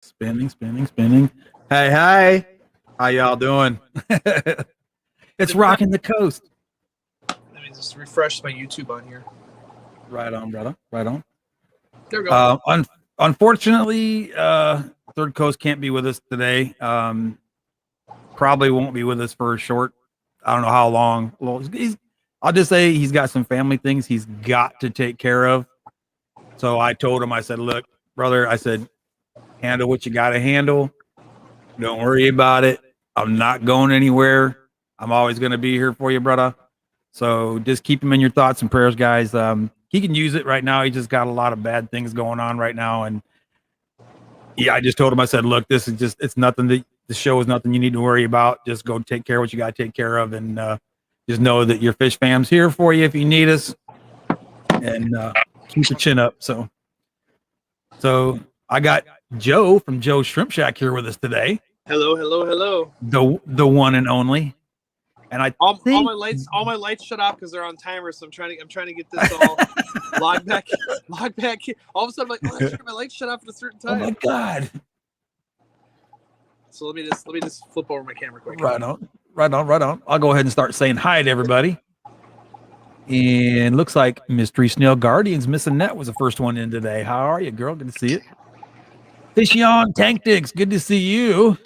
Spinning. Hey. How y'all doing? It's rocking the coast. Let me just refresh my YouTube on here. Right on, brother. Right on. There we go. Unfortunately, Third Coast can't be with us today. Probably won't be with us for a short. I don't know how long. Well, I'll just say he's got some family things he's got to take care of. So I told him, I said, look, brother, I said, handle what you got to handle. Don't worry about it. I'm not going anywhere. I'm always going to be here for you, brother. So just keep him in your thoughts and prayers, guys. He can use it right now. He just got a lot of bad things going on right now. And yeah, I just told him, I said, look, this is just, it's nothing that the show is nothing you need to worry about. Just go take care of what you got to take care of. And just know that your fish fam's here for you if you need us. And keep your chin up. So I got Joe from Joe's Shrimp Shack here with us today. Hello. The one and only. And all my lights shut off because they're on timer. So I'm trying to get this all logged back. All of a sudden, I'm like, oh, my lights shut off at a certain time. Oh my god! So let me just flip over my camera quick. Right on. I'll go ahead and start saying hi to everybody. And looks like Mystery Snail Guardian's missing net was the first one in today. How are you, girl? Good to see you. Fishy on Tank Dicks, good to see you.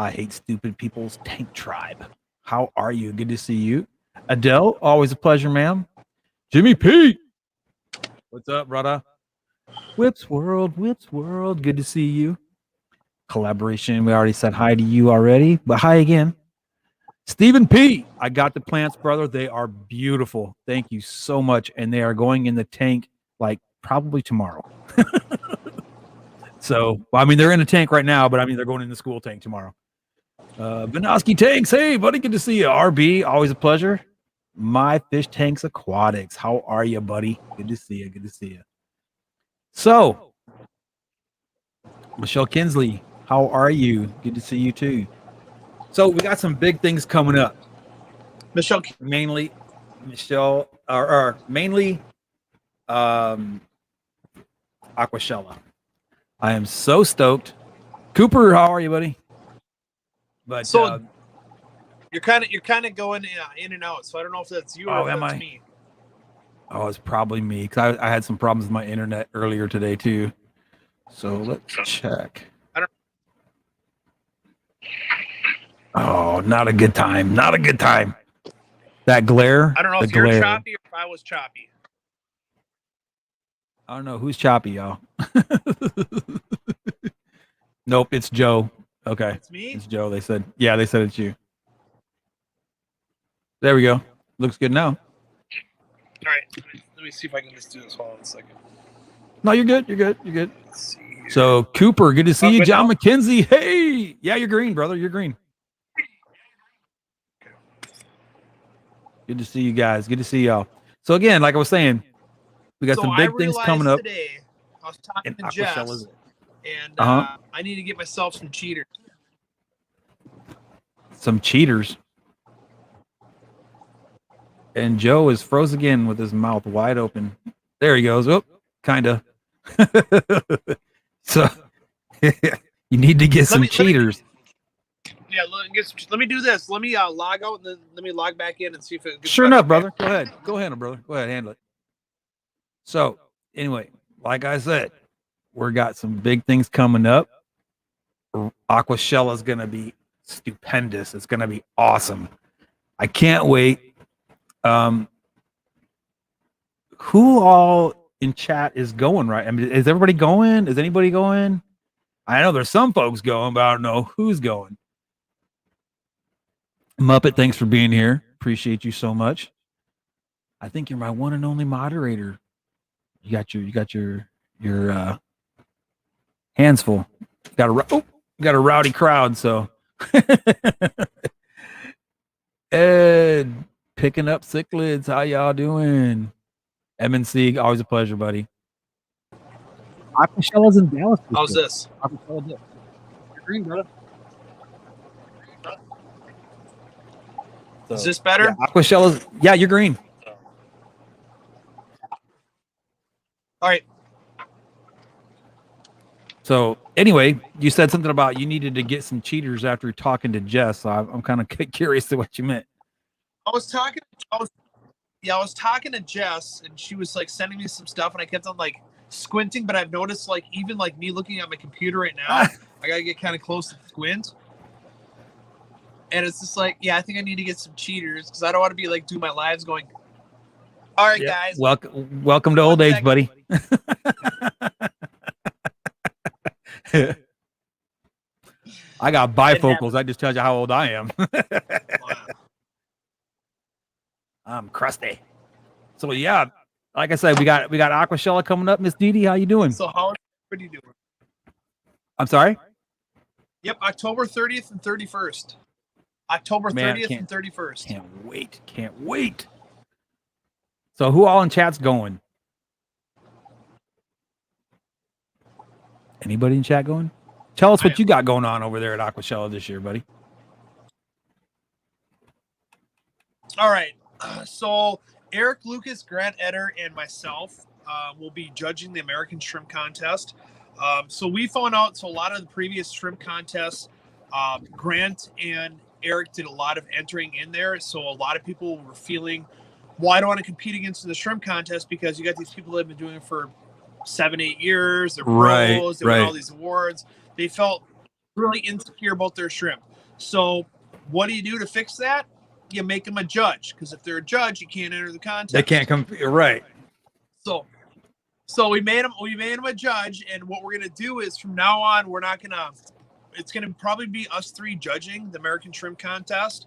I hate stupid people's tank tribe. How are you? Good to see you. Adele, always a pleasure, ma'am. Jimmy P. What's up, brother? Whips World. Good to see you. Collaboration. We already said hi to you already, but hi again. Stephen P. I got the plants, brother. They are beautiful. Thank you so much. And they are going in the tank like probably tomorrow. So, well, I mean, they're in a tank right now, but I mean, they're going in the school tank tomorrow. Benoski Tanks, hey buddy, good to see you. RB, always a pleasure. My Fish Tanks Aquatics, how are you, buddy? Good to see you. So, Michelle Kinsley, how are you? Good to see you too. So we got some big things coming up. Mainly Aquashella. I am so stoked. Cooper, how are you, buddy? But so you're kind of going in and out, so I don't know if that's you or if that's me. Oh, it's probably me because I had some problems with my internet earlier today too. So let's check. Oh, not a good time. That glare. I don't know if you're choppy or if I was choppy. I don't know who's choppy, y'all. Nope, it's Joe. Okay. It's me? It's Joe. They said it's you. There we go. Looks good now. All right. Let me see if I can just do this. Hold on a second. No, you're good. Let's see here. So, Cooper, good to see you. John McKenzie. Hey. Yeah, you're green, brother. You're green. Good to see you guys. Good to see y'all. So, again, like I was saying, we got some big things coming up. Today, I was talking to Jeff. And I need to get myself some cheaters. Some cheaters. And Joe is froze again with his mouth wide open. There he goes. Oh, kind of. So you need to get some cheaters. Let me do this. Let me log out and then let me log back in and see if it gets sure enough, brother. Go ahead. Go ahead, brother. Go ahead, handle it. So anyway, like I said, we got some big things coming up. Aquashella is going to be stupendous. It's going to be awesome. I can't wait. Who all in chat is going right? I mean, is everybody going? Is anybody going? I know there's some folks going, but I don't know who's going. Muppet, thanks for being here. Appreciate you so much. I think you're my one and only moderator. You got your hands full. Got a rowdy crowd, so Ed picking up cichlids. How y'all doing? MNC, always a pleasure, buddy. Aquashella's in Dallas. How's this? You're green, brother. So, is this better? Yeah, Aquashella's. Yeah, you're green. All right. So anyway, you said something about you needed to get some cheaters after talking to Jess. So I'm kind of curious to what you meant. I was talking to Jess, and she was like sending me some stuff, and I kept on like squinting, but I've noticed like even like me looking at my computer right now, I gotta get kind of close to squint. And it's just like, yeah, I think I need to get some cheaters because I don't want to be like do my lives going, all right, guys. Welcome to old age, buddy. I got bifocals. I just tell you how old I am. I'm crusty. So yeah, like I said, we got Aquashella coming up. Miss Dee Dee, how you doing? So how are you doing? I'm sorry? Yep, October 30th and 31st. October 30th and 31st. Can't wait. So who all in chat's going? Anybody in chat going? Tell us what you got going on over there at Aquashella this year, buddy. All right. So Eric, Lucas, Grant Eder, and myself will be judging the American Shrimp Contest. So we found out, so a lot of the previous shrimp contests, Grant and Eric did a lot of entering in there. So a lot of people were feeling, well, I don't want to compete against the shrimp contest because you got these people that have been doing it for 7-8 years. They're pros. They win all these awards. They felt really insecure about their shrimp. So what do you do to fix that? You make them a judge, because if they're a judge, you can't enter the contest. They can't come. Right. So we made him a judge, and what we're gonna do is from now on, we're not gonna. It's gonna probably be us three judging the American Shrimp Contest.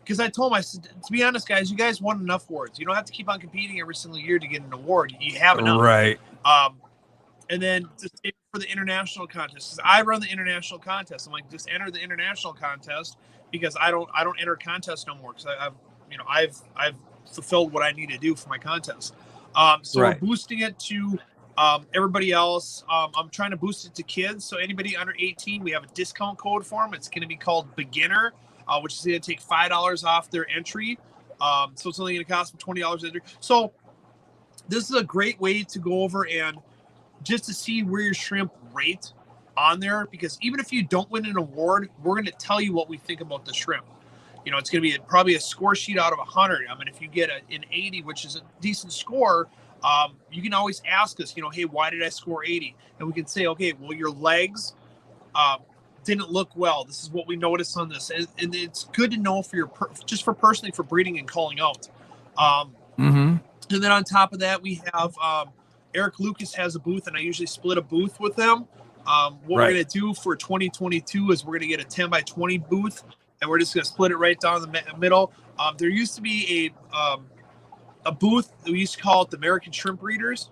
Because I told him, I said, to be honest, guys, you guys won enough awards. You don't have to keep on competing every single year to get an award. You have enough. Right. And then just for the international contest, because I run the international contest. I'm like, just enter the international contest, because I don't enter contests no more, because I've fulfilled what I need to do for my contest. We're boosting it to everybody else. I'm trying to boost it to kids. So anybody under 18, we have a discount code for them. It's going to be called Beginner, which is going to take $5 off their entry. So it's only going to cost them $20 entry. So this is a great way to go over and just to see where your shrimp rate on there, because even if you don't win an award, we're going to tell you what we think about the shrimp. It's going to be probably a score sheet out of 100. I mean, if you get an 80, which is a decent score, you can always ask us, hey, why did I score 80? And we can say, okay, well, your legs didn't look well. This is what we noticed on this. And it's good to know for just for personally for breeding and calling out. And then on top of that, we have Eric Lucas has a booth, and I usually split a booth with them. What we're going to do for 2022 is we're going to get a 10 by 20 booth, and we're just going to split it right down the middle. There used to be a booth, we used to call it the American Shrimp Breeders,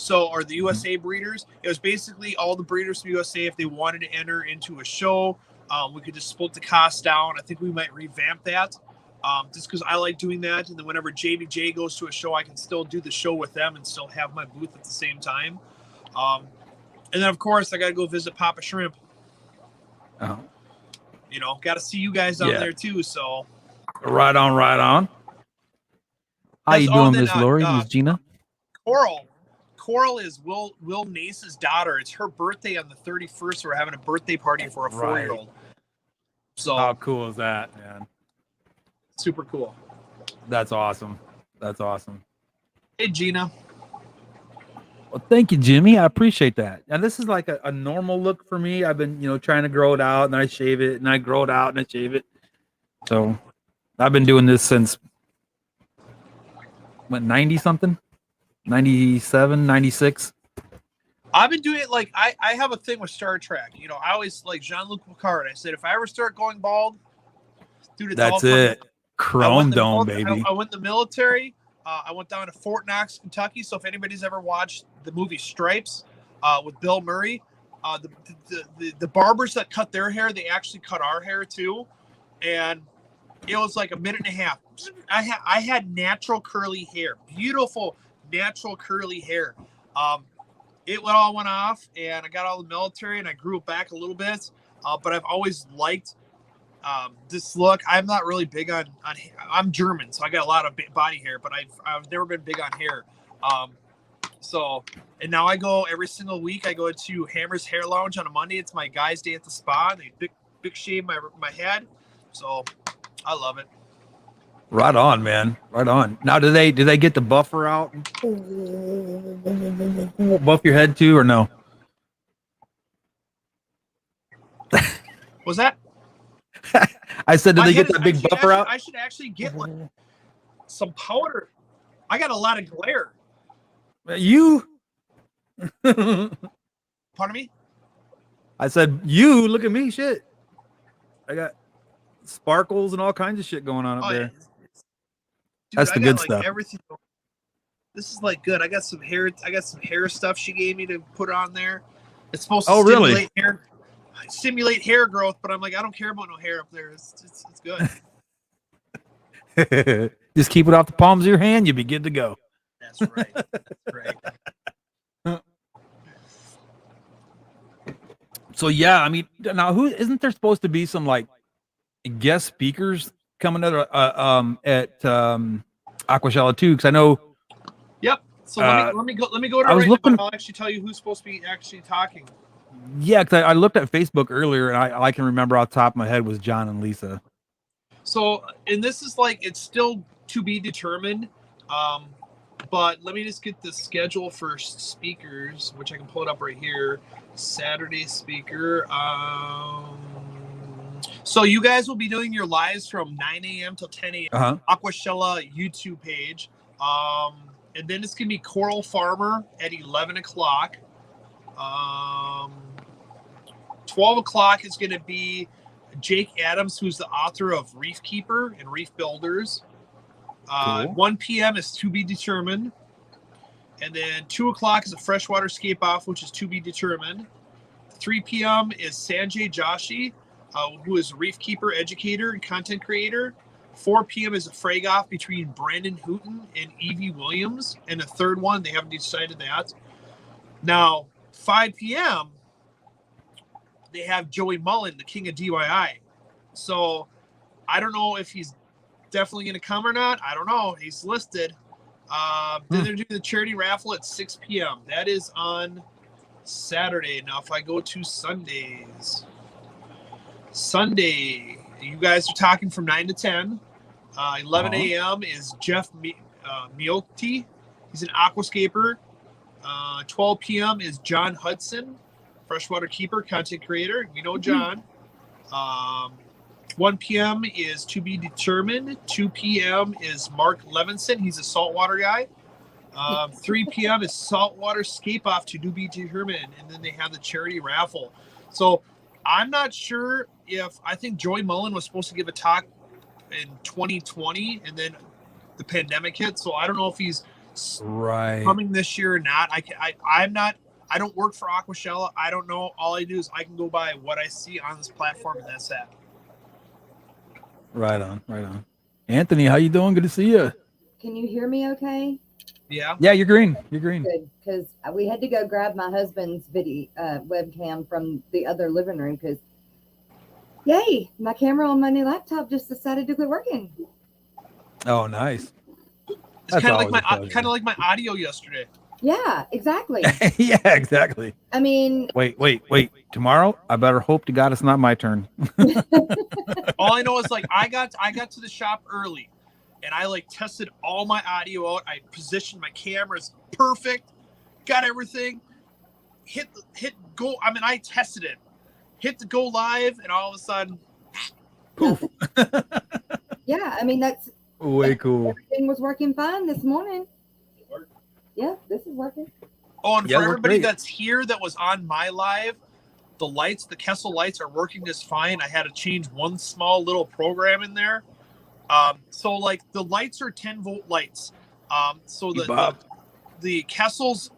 or the USA Breeders. It was basically all the breeders from USA, if they wanted to enter into a show, we could just split the cost down. I think we might revamp that, just because I like doing that. And then whenever JBJ goes to a show, I can still do the show with them and still have my booth at the same time. And then, of course, I got to go visit Papa Shrimp. Oh. Got to see you guys down there too. So, right on. How you doing, Miss Lori, Miss Gina? Coral is Will Nace's daughter. It's her birthday on the 31st. We're having a birthday party for a 4-year-old. So how cool is that, man? Super cool. That's awesome. Hey, Gina. Well, thank you, Jimmy. I appreciate that. And this is like a normal look for me. I've been, trying to grow it out, and I shave it, and I grow it out, and I shave it. So I've been doing this since 90 something, 97, 96. I've been doing it like I have a thing with Star Trek. I always like Jean-Luc Picard. I said, if I ever start going bald, dude, it's that's it. Chrome Dome, baby. I went in the military. I went down to Fort Knox, Kentucky. So if anybody's ever watched the movie Stripes with Bill Murray, the barbers that cut their hair, they actually cut our hair too. And it was like a minute and a half. I had natural curly hair, beautiful natural curly hair. It all went off, and I got out of the military, and I grew it back a little bit. But I've always liked this look. I'm not really big on I'm German, so I got a lot of body hair, but I've never been big on hair. So And now I go every single week. I go to Hammer's Hair Lounge on a Monday. It's my guys' day at the spa. They big shave my head. So I love it. Right on, man. Right on. Now, do they get the buffer out? Buff your head too, or no? Was that? I said, do My they head get that big actually- buffer out? I should actually get like some powder. I got a lot of glare. You. Pardon me? I said, you look at me, shit. I got sparkles and all kinds of shit going on up there. Yeah. Dude, That's the I good got, stuff. Everything. This is like good. I got some hair stuff she gave me to put on there. It's supposed to stimulate hair growth, but I'm like, I don't care about no hair up there. It's good. Just keep it off the palms of your hand, you'll be good to go. That's right. That's right. So yeah, I mean, now isn't there supposed to be some like guest speakers coming at Aquashella too? Because I know. Yep. So let me go to I was looking. now. I'll actually tell you who's supposed to be actually talking. Yeah, because I looked at Facebook earlier, and I can remember off the top of my head was John and Lisa. So, and this is like it's still to be determined. But let me just get the schedule for speakers, which I can pull it up right here. Saturday speaker. So you guys will be doing your lives from 9 a.m. till 10 a.m. Aquashella YouTube page. And then it's going to be Coral Farmer at 11 o'clock. 12 o'clock is going to be Jake Adams, who's the author of Reef Keeper and Reef Builders. Cool. 1 p.m. is to be determined. And then 2 o'clock is a freshwater scape off, which is to be determined. 3 p.m. is Sanjay Joshi, who is a reef keeper, educator, and content creator. 4 p.m. is a frag off between Brandon Hooton and Evie Williams. And the third one, they haven't decided that. Now, 5 p.m., they have Joey Mullen, the king of DIY. So I don't know if he's definitely going to come or not. I don't know. He's listed. Then they're doing the charity raffle at 6 p.m. That is on Saturday. Now, if I go to Sundays, Sunday, you guys are talking from 9 to 10. 11 a.m. is Jeff Mielty. He's an aquascaper. 12 p.m. is John Hudson, freshwater keeper, content creator. You know John. 1 p.m. is to be determined. 2 p.m. is Mark Levinson. He's a saltwater guy. 3 p.m. is saltwater scape off to be determined. And then they have the charity raffle. So I'm not sure if I think Joey Mullen was supposed to give a talk in 2020 and then the pandemic hit. So I don't know if he's coming this year or not. I'm not. I don't work for Aquashella. I don't know. All I do is I can go by what I see on this platform, and that's that. Right on, right on. Anthony, how you doing? Good to see you. Can you hear me okay? Yeah. Yeah, you're green. You're green. Good, because we had to go grab my husband's video webcam from the other living room because, yay, my camera on my new laptop just decided to quit working. Oh, nice. It's kind of like my audio yesterday. Yeah, exactly. Yeah, exactly. I mean, wait. Tomorrow, I better hope to God it's not my turn. All I know is like I got to the shop early, and I like tested all my audio out. I positioned my cameras perfect, got everything. Hit go. I mean, I tested it. Hit the go live, and all of a sudden, poof. Yeah, I mean that's way cool. Everything was working fine this morning. Yeah, this is working. Oh, and for everybody that's here that was on my live, the Kessel lights are working just fine. I had to change one small little program in there. So like the lights are 10-volt lights. So the Kessel's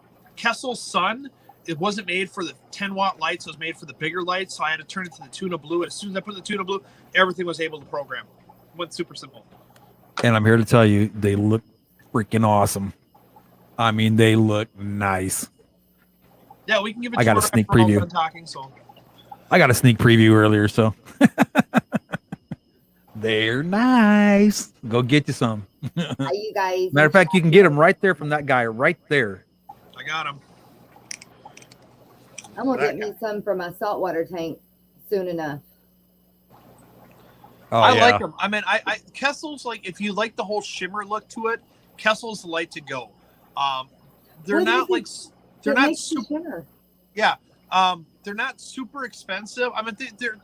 sun, it wasn't made for the 10-watt lights. It was made for the bigger lights. So I had to turn it to the tuna blue. And as soon as I put the tuna blue, everything was able to program. It went super simple. And I'm here to tell you, they look freaking awesome. I mean, they look nice. Yeah, we can give it. I got a sneak preview. I got a sneak preview earlier, so they're nice. Go get you some. You guys. Matter of fact, you can get them right there from that guy right there. I got him. I'm gonna That get me some for my saltwater tank soon enough. Oh, I yeah. like them. I mean, I Kessel's like, if you like the whole shimmer look to it, Kessel's the light to go. They're What not is like it they're that not makes you super. shimmer? Yeah, they're not super expensive. I mean, they're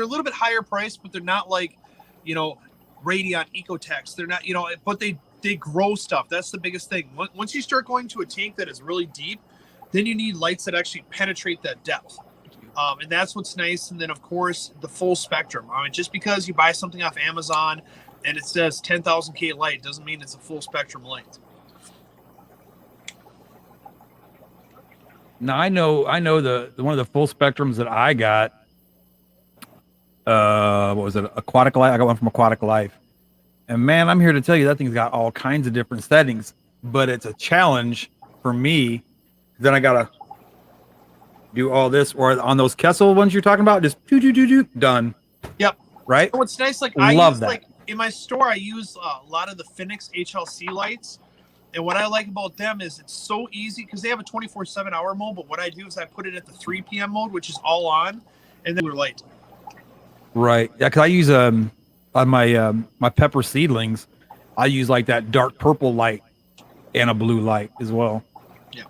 a little bit higher priced, but they're not like, Radiant Ecotex. They're not, but they grow stuff. That's the biggest thing. Once you start going to a tank that is really deep, then you need lights that actually penetrate that depth. And that's what's nice. And then, of course, the full spectrum. I mean, just because you buy something off Amazon and it says 10,000K light doesn't mean it's a full spectrum light. Now I know the one of the full spectrums that I got. What was it? Aquatic Life. I got one from Aquatic Life, and man, I'm here to tell you that thing's got all kinds of different settings, but it's a challenge for me. Then I gotta do all this, or on those Kessel ones you're talking about, just done. Yep. Right. So what's nice, like in my store, I use a lot of the Phoenix HLC lights. And what I like about them is it's so easy because they have a 24/7 hour mode. But what I do is I put it at the 3 p.m. mode, which is all on, and then we're light. Right. Yeah, because I use on my my pepper seedlings, I use like that dark purple light and a blue light as well. Yeah.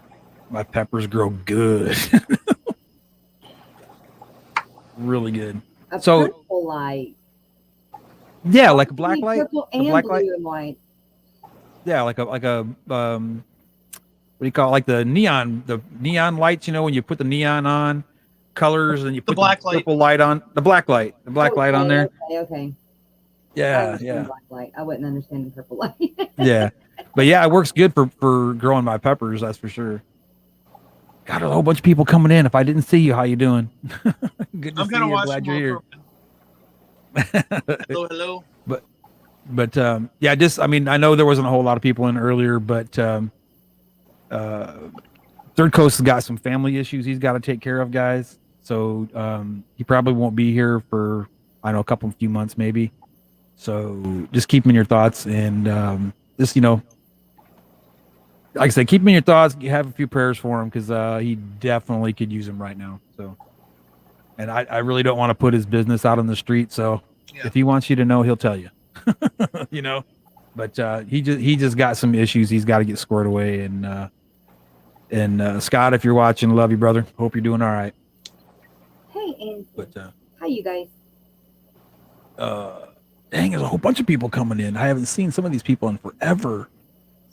My peppers grow good. Really good. A So purple light. yeah, like a black light. Purple The and black blue light. and white. Yeah, like a what do you call it? Like the neon lights, when you put the neon on colors and you put black the light. purple light on the black light on there. Okay. I Yeah, understand black light. I wouldn't understand the purple light. yeah. But yeah, it works good for growing my peppers, that's for sure. Got a whole bunch of people coming in. If I didn't see you, how you doing? Good to I'm see kind of you. watching. Glad you're here. Hello. But yeah, I know there wasn't a whole lot of people in earlier, but Third Coast has got some family issues he's got to take care of, guys. So he probably won't be here for a few months maybe. So just keep him in your thoughts, and just like I said, keep him in your thoughts. You have a few prayers for him because he definitely could use them right now. So, and I really don't want to put his business out on the street. So if he wants you to know, he'll tell you. But he just got some issues he's got to get squared away. And Scott, if you're watching, love you, brother. Hope you're doing all right. Hey, and But how you guys? Dang, there's a whole bunch of people coming in. I haven't seen some of these people in forever.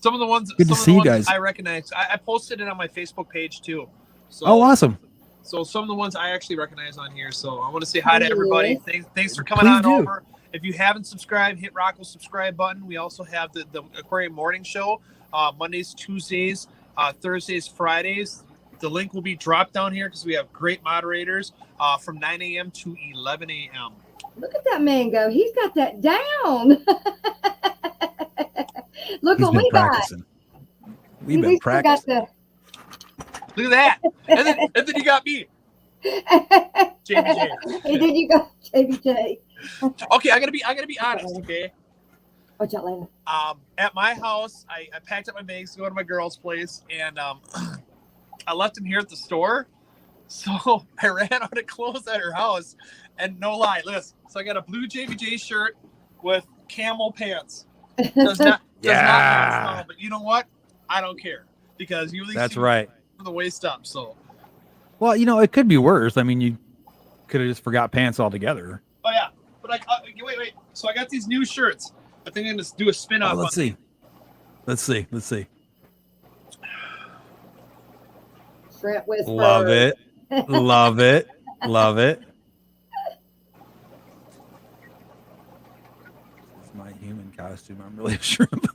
Some of the ones. Good to see you guys. I recognize. I posted it on my Facebook page too. So, awesome. So some of the ones I actually recognize on here. So I want to say hi to everybody. Thanks for coming Please on do. over. If you haven't subscribed, hit Rocco's subscribe button. We also have the Aquarium Morning Show, Mondays, Tuesdays, Thursdays, Fridays. The link will be dropped down here because we have great moderators from 9 a.m. to 11 a.m. Look at that man go. He's got that down. Look He's what been we practicing. We've been practicing. Look at that. And then you got me. JBJ. And then you got JBJ. Okay, I gotta be honest, okay? Watch out, Layla. At my house, I packed up my bags to go to my girl's place, and I left them here at the store. So I ran out of clothes at her house, and no lie, listen. So I got a blue JBJ shirt with camel pants. Does not smell, but you know what? I don't care because you at least That's see right. from the waist up. So, Well, it could be worse. I mean, you could have just forgot pants altogether. oh yeah, but wait. So I got these new shirts. I think I'm gonna do a spin off. Let's see. Let's see. Shrimp whisperer. Love it. Love it. Love it. It's my human costume. I'm really a shrimp.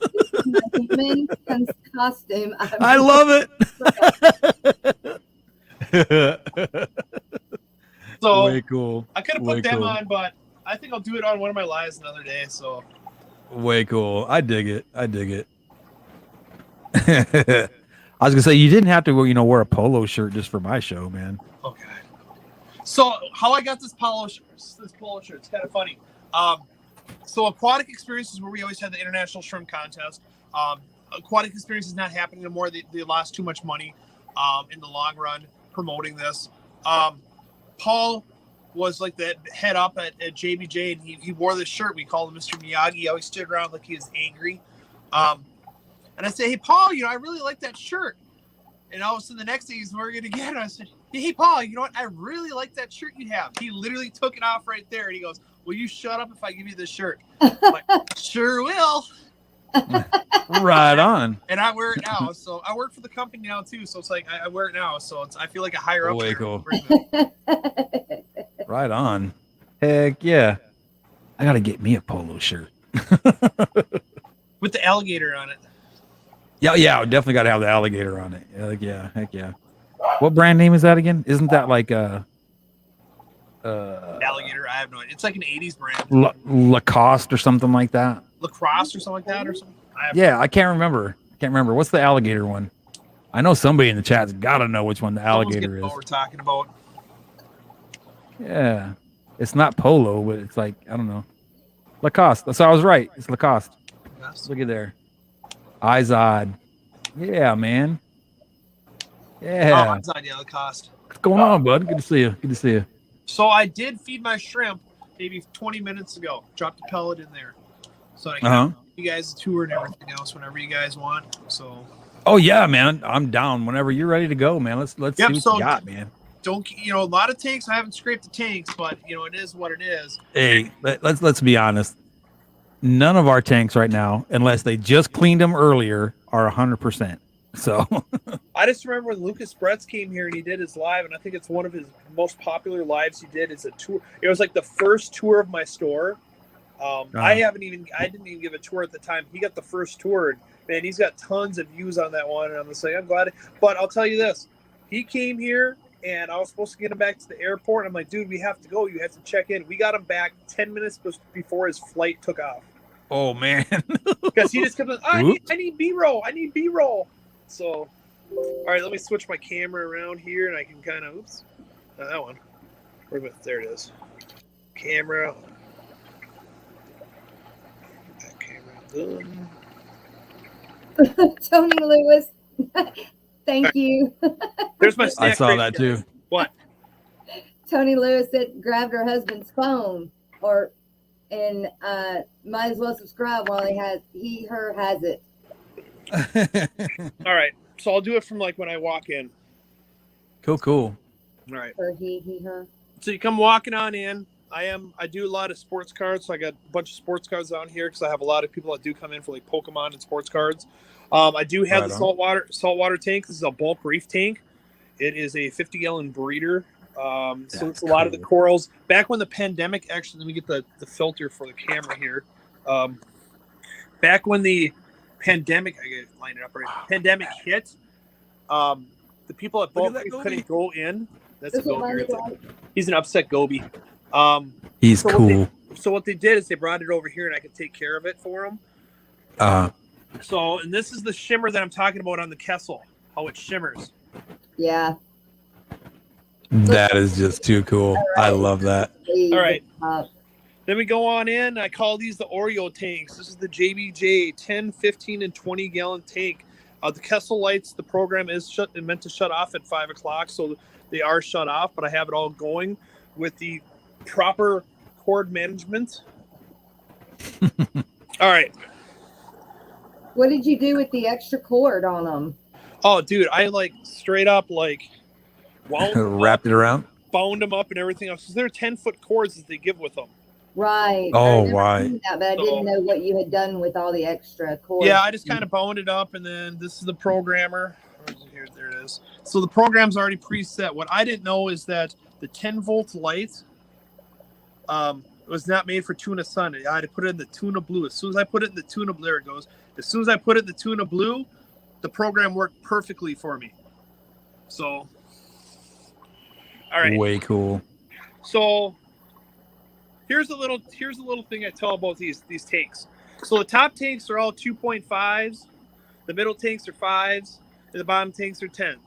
Human costume. I love it. So way cool. I could have put them on, but I think I'll do it on one of my lives another day. So way cool. I dig it. I was gonna say you didn't have to wear a polo shirt just for my show, man. okay. So how I got this polo shirt? It's kind of funny. So Aquatic Experiences, where we always had the international shrimp contest. Aquatic Experience is not happening anymore. They lost too much money in the long run. promoting this. Paul was like the head up at JBJ, and he wore this shirt. We called him Mr. Miyagi. He always stood around like he was angry. And I said, hey, Paul, I really like that shirt. And all of a sudden the next day he's wearing it again. And I said, hey, Paul, you know what? I really like that shirt you have. He literally took it off right there. And he goes, will you shut up if I give you this shirt? I'm like, sure will. Right on. And I wear it now. So I work for the company now too. So it's like I wear it now. So I feel like a higher up. Way cool. Pretty Right on. Heck yeah. I got to get me a polo shirt. With the alligator on it. Yeah, I definitely got to have the alligator on it. Heck yeah. What brand name is that again? Isn't that like Alligator? I have no idea. It's like an 80s brand. Lacoste or something like that? Lacrosse or something like that or something? I can't remember. What's the alligator one? I know somebody in the chat's got to know which one the alligator is. What we're talking about. Yeah. It's not polo, but it's like, I don't know. Lacoste. So I was right. It's Lacoste. Yes. Look at there. Izod. Yeah, man. Yeah. It's not Lacoste. What's going on, bud? Good to see you. So I did feed my shrimp maybe 20 minutes ago. Dropped a pellet in there. So I can give you guys a tour and everything else whenever you guys want. So. Oh yeah, man. I'm down whenever you're ready to go, man. Let's see what you got, man. Don't a lot of tanks. I haven't scraped the tanks, but it is what it is. Hey, let's be honest. None of our tanks right now, unless they just cleaned them earlier, are 100%. So I just remember when Lucas Bretz came here and he did his live, and I think it's one of his most popular lives he did. Is a tour. It was like the first tour of my store. I didn't even give a tour at the time. He got the first tour, and man, he's got tons of views on that one. And I'm just like, I'm glad. But I'll tell you this: he came here, and I was supposed to get him back to the airport. I'm like, dude, we have to go. You have to check in. We got him back 10 minutes before his flight took off. Oh man, because he just kept on, I need B-roll. I need B-roll. So, all right, let me switch my camera around here, and I can kind of, not that one. There it is. Camera. That camera done. Tony Lewis, thank you. There's my snack. I saw that too. What? Tony Lewis grabbed her husband's phone, and might as well subscribe while her has it. All right, so I'll do it from like when I walk in. Cool. All right. Or he, her. So you come walking on in. I do a lot of sports cards, so I got a bunch of sports cards on here because I have a lot of people that do come in for like Pokemon and sports cards. I do have the saltwater tank. This is a bulk reef tank. It is a 50-gallon breeder. So it's a lot of the corals. Back when the pandemic, actually, let me get the filter for the camera here. Back when the pandemic, I gotta line it up right. Pandemic hit. The people at bulk couldn't go in. That's a goby. He's an upset goby. He's cool. So what they did is they brought it over here, and I could take care of it for him. So, and this is the shimmer that I'm talking about on the Kessel. How it shimmers. Yeah. That is just too cool. Right. I love that. All right. Then we go on in. I call these the Oreo tanks. This is the JBJ 10, 15, and 20-gallon tank. The Kessel lights, the program is meant to shut off at 5 o'clock, so they are shut off, but I have it all going with the proper cord management. All right. What did you do with the extra cord on them? Oh, dude, I straight up wrapped it around, bound them up and everything else. They're 10-foot cords that they give with them. Right. Oh, why? But I didn't know what you had done with all the extra cords. Yeah, I just kind of bound it up, and then this is the programmer. Here, there it is. So the program's already preset. What I didn't know is that the 10-volt light was not made for tuna sun. I had to put it in the tuna blue. As soon as I put it in the tuna blue, there it goes. As soon as I put it in the tuna blue, the program worked perfectly for me. So, all right. Way cool. So here's a little thing I tell about these tanks. So the top tanks are all 2.5s, the middle tanks are 5s, and the bottom tanks are 10.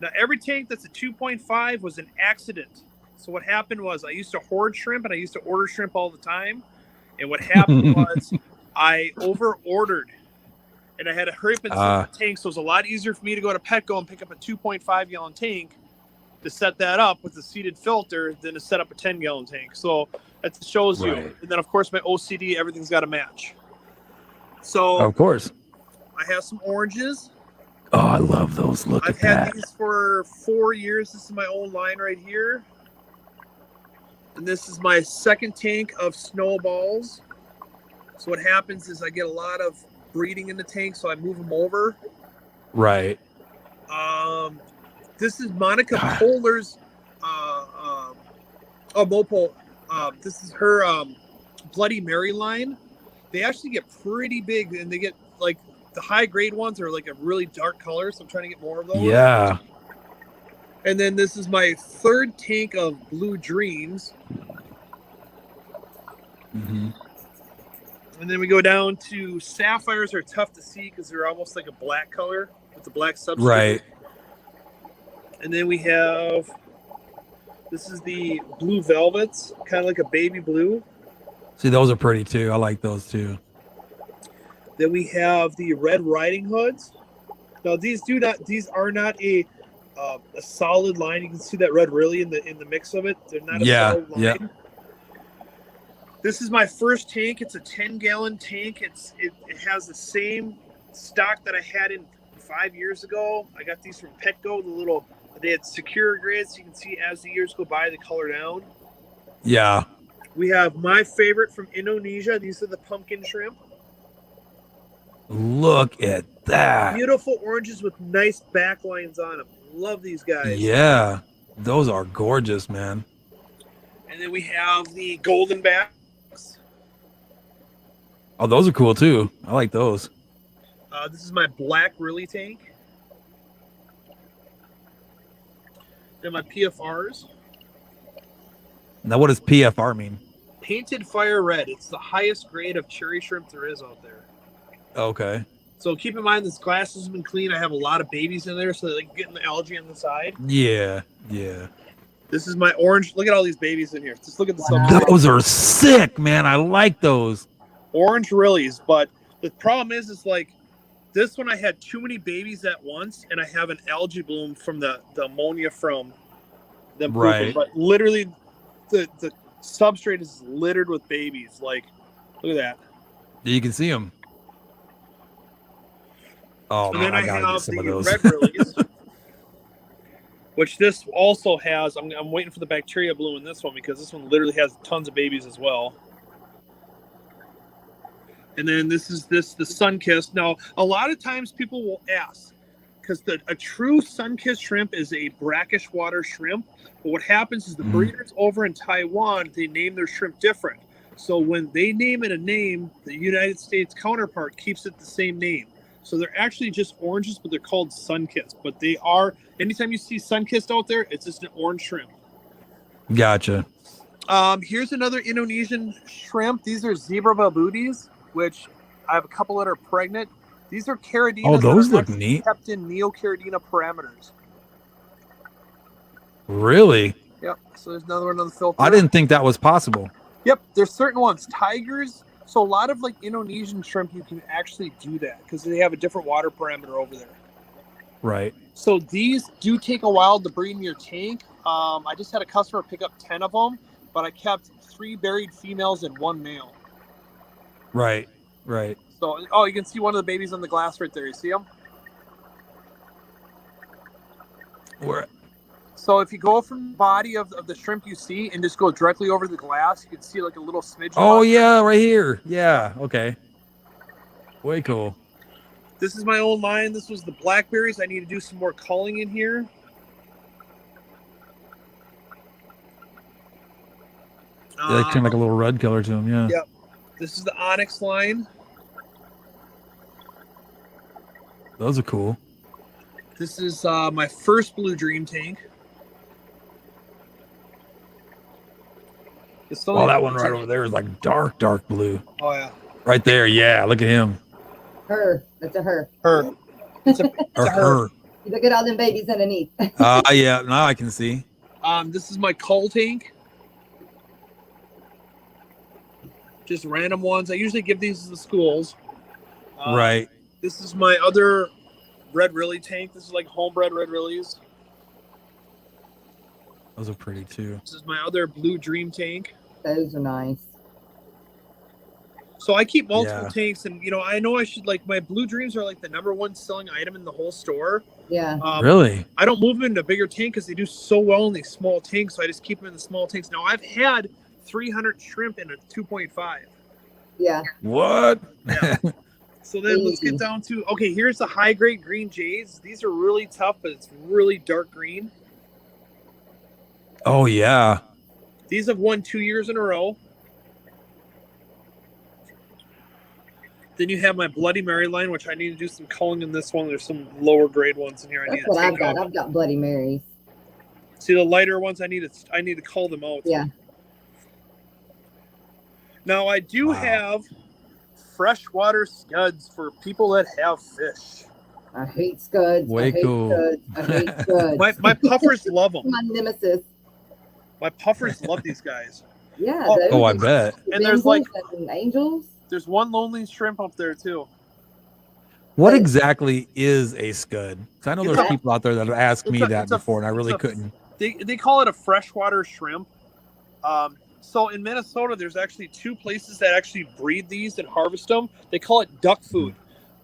Now every tank that's a 2.5 was an accident. So what happened was I used to hoard shrimp, and I used to order shrimp all the time. And what happened was I over-ordered, and I had to hurry up and sell the tank. So it was a lot easier for me to go to Petco and pick up a 2.5-gallon tank to set that up with the seated filter than to set up a 10-gallon tank. So that shows you. Right. And then, of course, my OCD, everything's got to match. So Of course. I have some oranges. Oh, I love those. Look I've at had that. these for 4 years. This is my own line right here. And this is my second tank of snowballs. So what happens is I get a lot of breeding in the tank, so I move them over. Right. This is Monica Polar's Mopo. This is her Bloody Mary line. They actually get pretty big, and they get like the high grade ones are like a really dark color, so I'm trying to get more of those. Yeah. And then this is my third tank of Blue Dreams. Mm-hmm. And then we go down to Sapphires are tough to see because they're almost like a black color with the black substrate. Right. And then we have, this is the Blue Velvets, kind of like a baby blue. See, those are pretty too. I like those too. Then we have the Red Riding Hoods. Now these are not a solid line. You can see that red really in the mix of it. They're not a solid line. Yeah. This is my first tank. It's a 10-gallon tank. It has the same stock that I had in 5 years ago. I got these from Petco. They had secure grades. You can see as the years go by, they color down. Yeah. We have my favorite from Indonesia. These are the pumpkin shrimp. Look at that. Beautiful oranges with nice back lines on them. Love these guys. Yeah. Those are gorgeous, man. And then we have the golden backs. Oh, those are cool too. I like those. This is my black Rilly tank. Then my PFRs. Now, what does PFR mean? Painted Fire Red. It's the highest grade of cherry shrimp there is out there. Okay. So keep in mind this glass has been clean. I have a lot of babies in there, so they're getting the algae on the side. Yeah. Yeah. This is my orange. Look at all these babies in here. Just look at the Wow. substrate. Those are sick, man. I like those. Orange Rillies. But the problem is like this one I had too many babies at once, and I have an algae bloom from the ammonia from them pooping. Right. But literally the substrate is littered with babies. Like, look at that. You can see them. Oh, And man, then I I gotta get have some the of those. red Rillies, which this also has. I'm waiting for the bacteria bloom in this one because this one literally has tons of babies as well. And then this is the sun-kissed. Now, a lot of times people will ask, because a true sun-kissed shrimp is a brackish water shrimp. But what happens is the breeders over in Taiwan, they name their shrimp different. So when they name it a name, the United States counterpart keeps it the same name. So they're actually just oranges, but they're called sun-kissed. But they are, anytime you see sun-kissed out there, it's just an orange shrimp. Gotcha. Here's another Indonesian shrimp. These are zebra babooties, which I have a couple that are pregnant. These are caradinas. Oh, those that are look actually neat. Kept in neocaridina parameters. Really? Yep. So there's another one on the filter. I didn't think that was possible. Yep. There's certain ones. Tigers. So a lot of like Indonesian shrimp, you can actually do that because they have a different water parameter over there. Right. So these do take a while to breed in your tank. I just had a customer pick up 10 of them, but I kept 3 buried females and 1 male. Right. Right. So, oh, you can see one of the babies on the glass right there. You see them? Where? So if you go from the body of the shrimp you see and just go directly over the glass, you can see like a little smidge. Oh, yeah, right here. Yeah. Okay. Way cool. This is my own line. This was the blackberries. I need to do some more culling in here. They turn like a little red color to them. Yeah. Yep. This is the onyx line. Those are cool. This is my first blue dream tank. Oh, that one right over there is like dark blue. Oh, yeah. Right there. Yeah. Look at him. Her. That's a her. Her. It's a Or her. her. You look at all them babies underneath. Yeah. Now I can see. This is my cull tank. Just random ones. I usually give these to the schools. Right. This is my other red Rilly tank. This is like homebred red Rillies. Those are pretty too. This is my other blue dream tank. Those are nice. So I keep multiple Yeah. tanks, and I know I should my blue dreams are like the #1 selling item in the whole store. Yeah. Really? I don't move them into bigger tank because they do so well in these small tanks. So I just keep them in the small tanks. Now I've had 300 shrimp in a 2.5. Yeah. What? Yeah. So then let's get down to here's the high grade green jays. These are really tough, but it's really dark green. Oh yeah. These have won 2 years in a row. Then you have my Bloody Mary line, which I need to do some culling in this one. There's some lower grade ones in here. That's what I've got. I've got Bloody Marys. See the lighter ones? I need to cull them out. Yeah. Now I do have freshwater scuds for people that have fish. I hate scuds. Way cool. I hate scuds. My puffers love them. My nemesis. My puffers love these guys. Yeah. Oh, I bet. And there's like angels. There's one lonely shrimp up there too. What exactly is a scud? Because I know It's there's a- people out there that have asked me that it's a- before, and I really it's a- couldn't. They call it a freshwater shrimp. So in Minnesota, there's actually 2 places that actually breed these and harvest them. They call it duck food,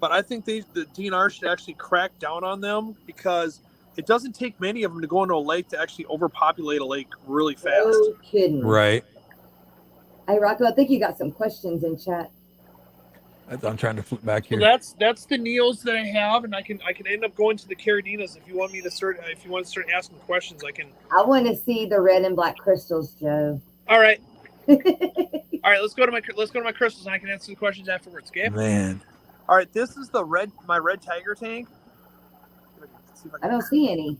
but I think the DNR should actually crack down on them because it doesn't take many of them to go into a lake to actually overpopulate a lake really fast. No kidding. Right. Hey, Rocco, I think you got some questions in chat. I'm trying to flip back So here. that's the Neos that I have, and I can end up going to the Caradinas if you want me to start. If you want to start asking questions, I can. I want to see the red and black crystals, Joe. All right. All right, let's go to my crystals, and I can answer the questions afterwards. Okay. Man. All right, this is my red tiger tank. See if I don't see any.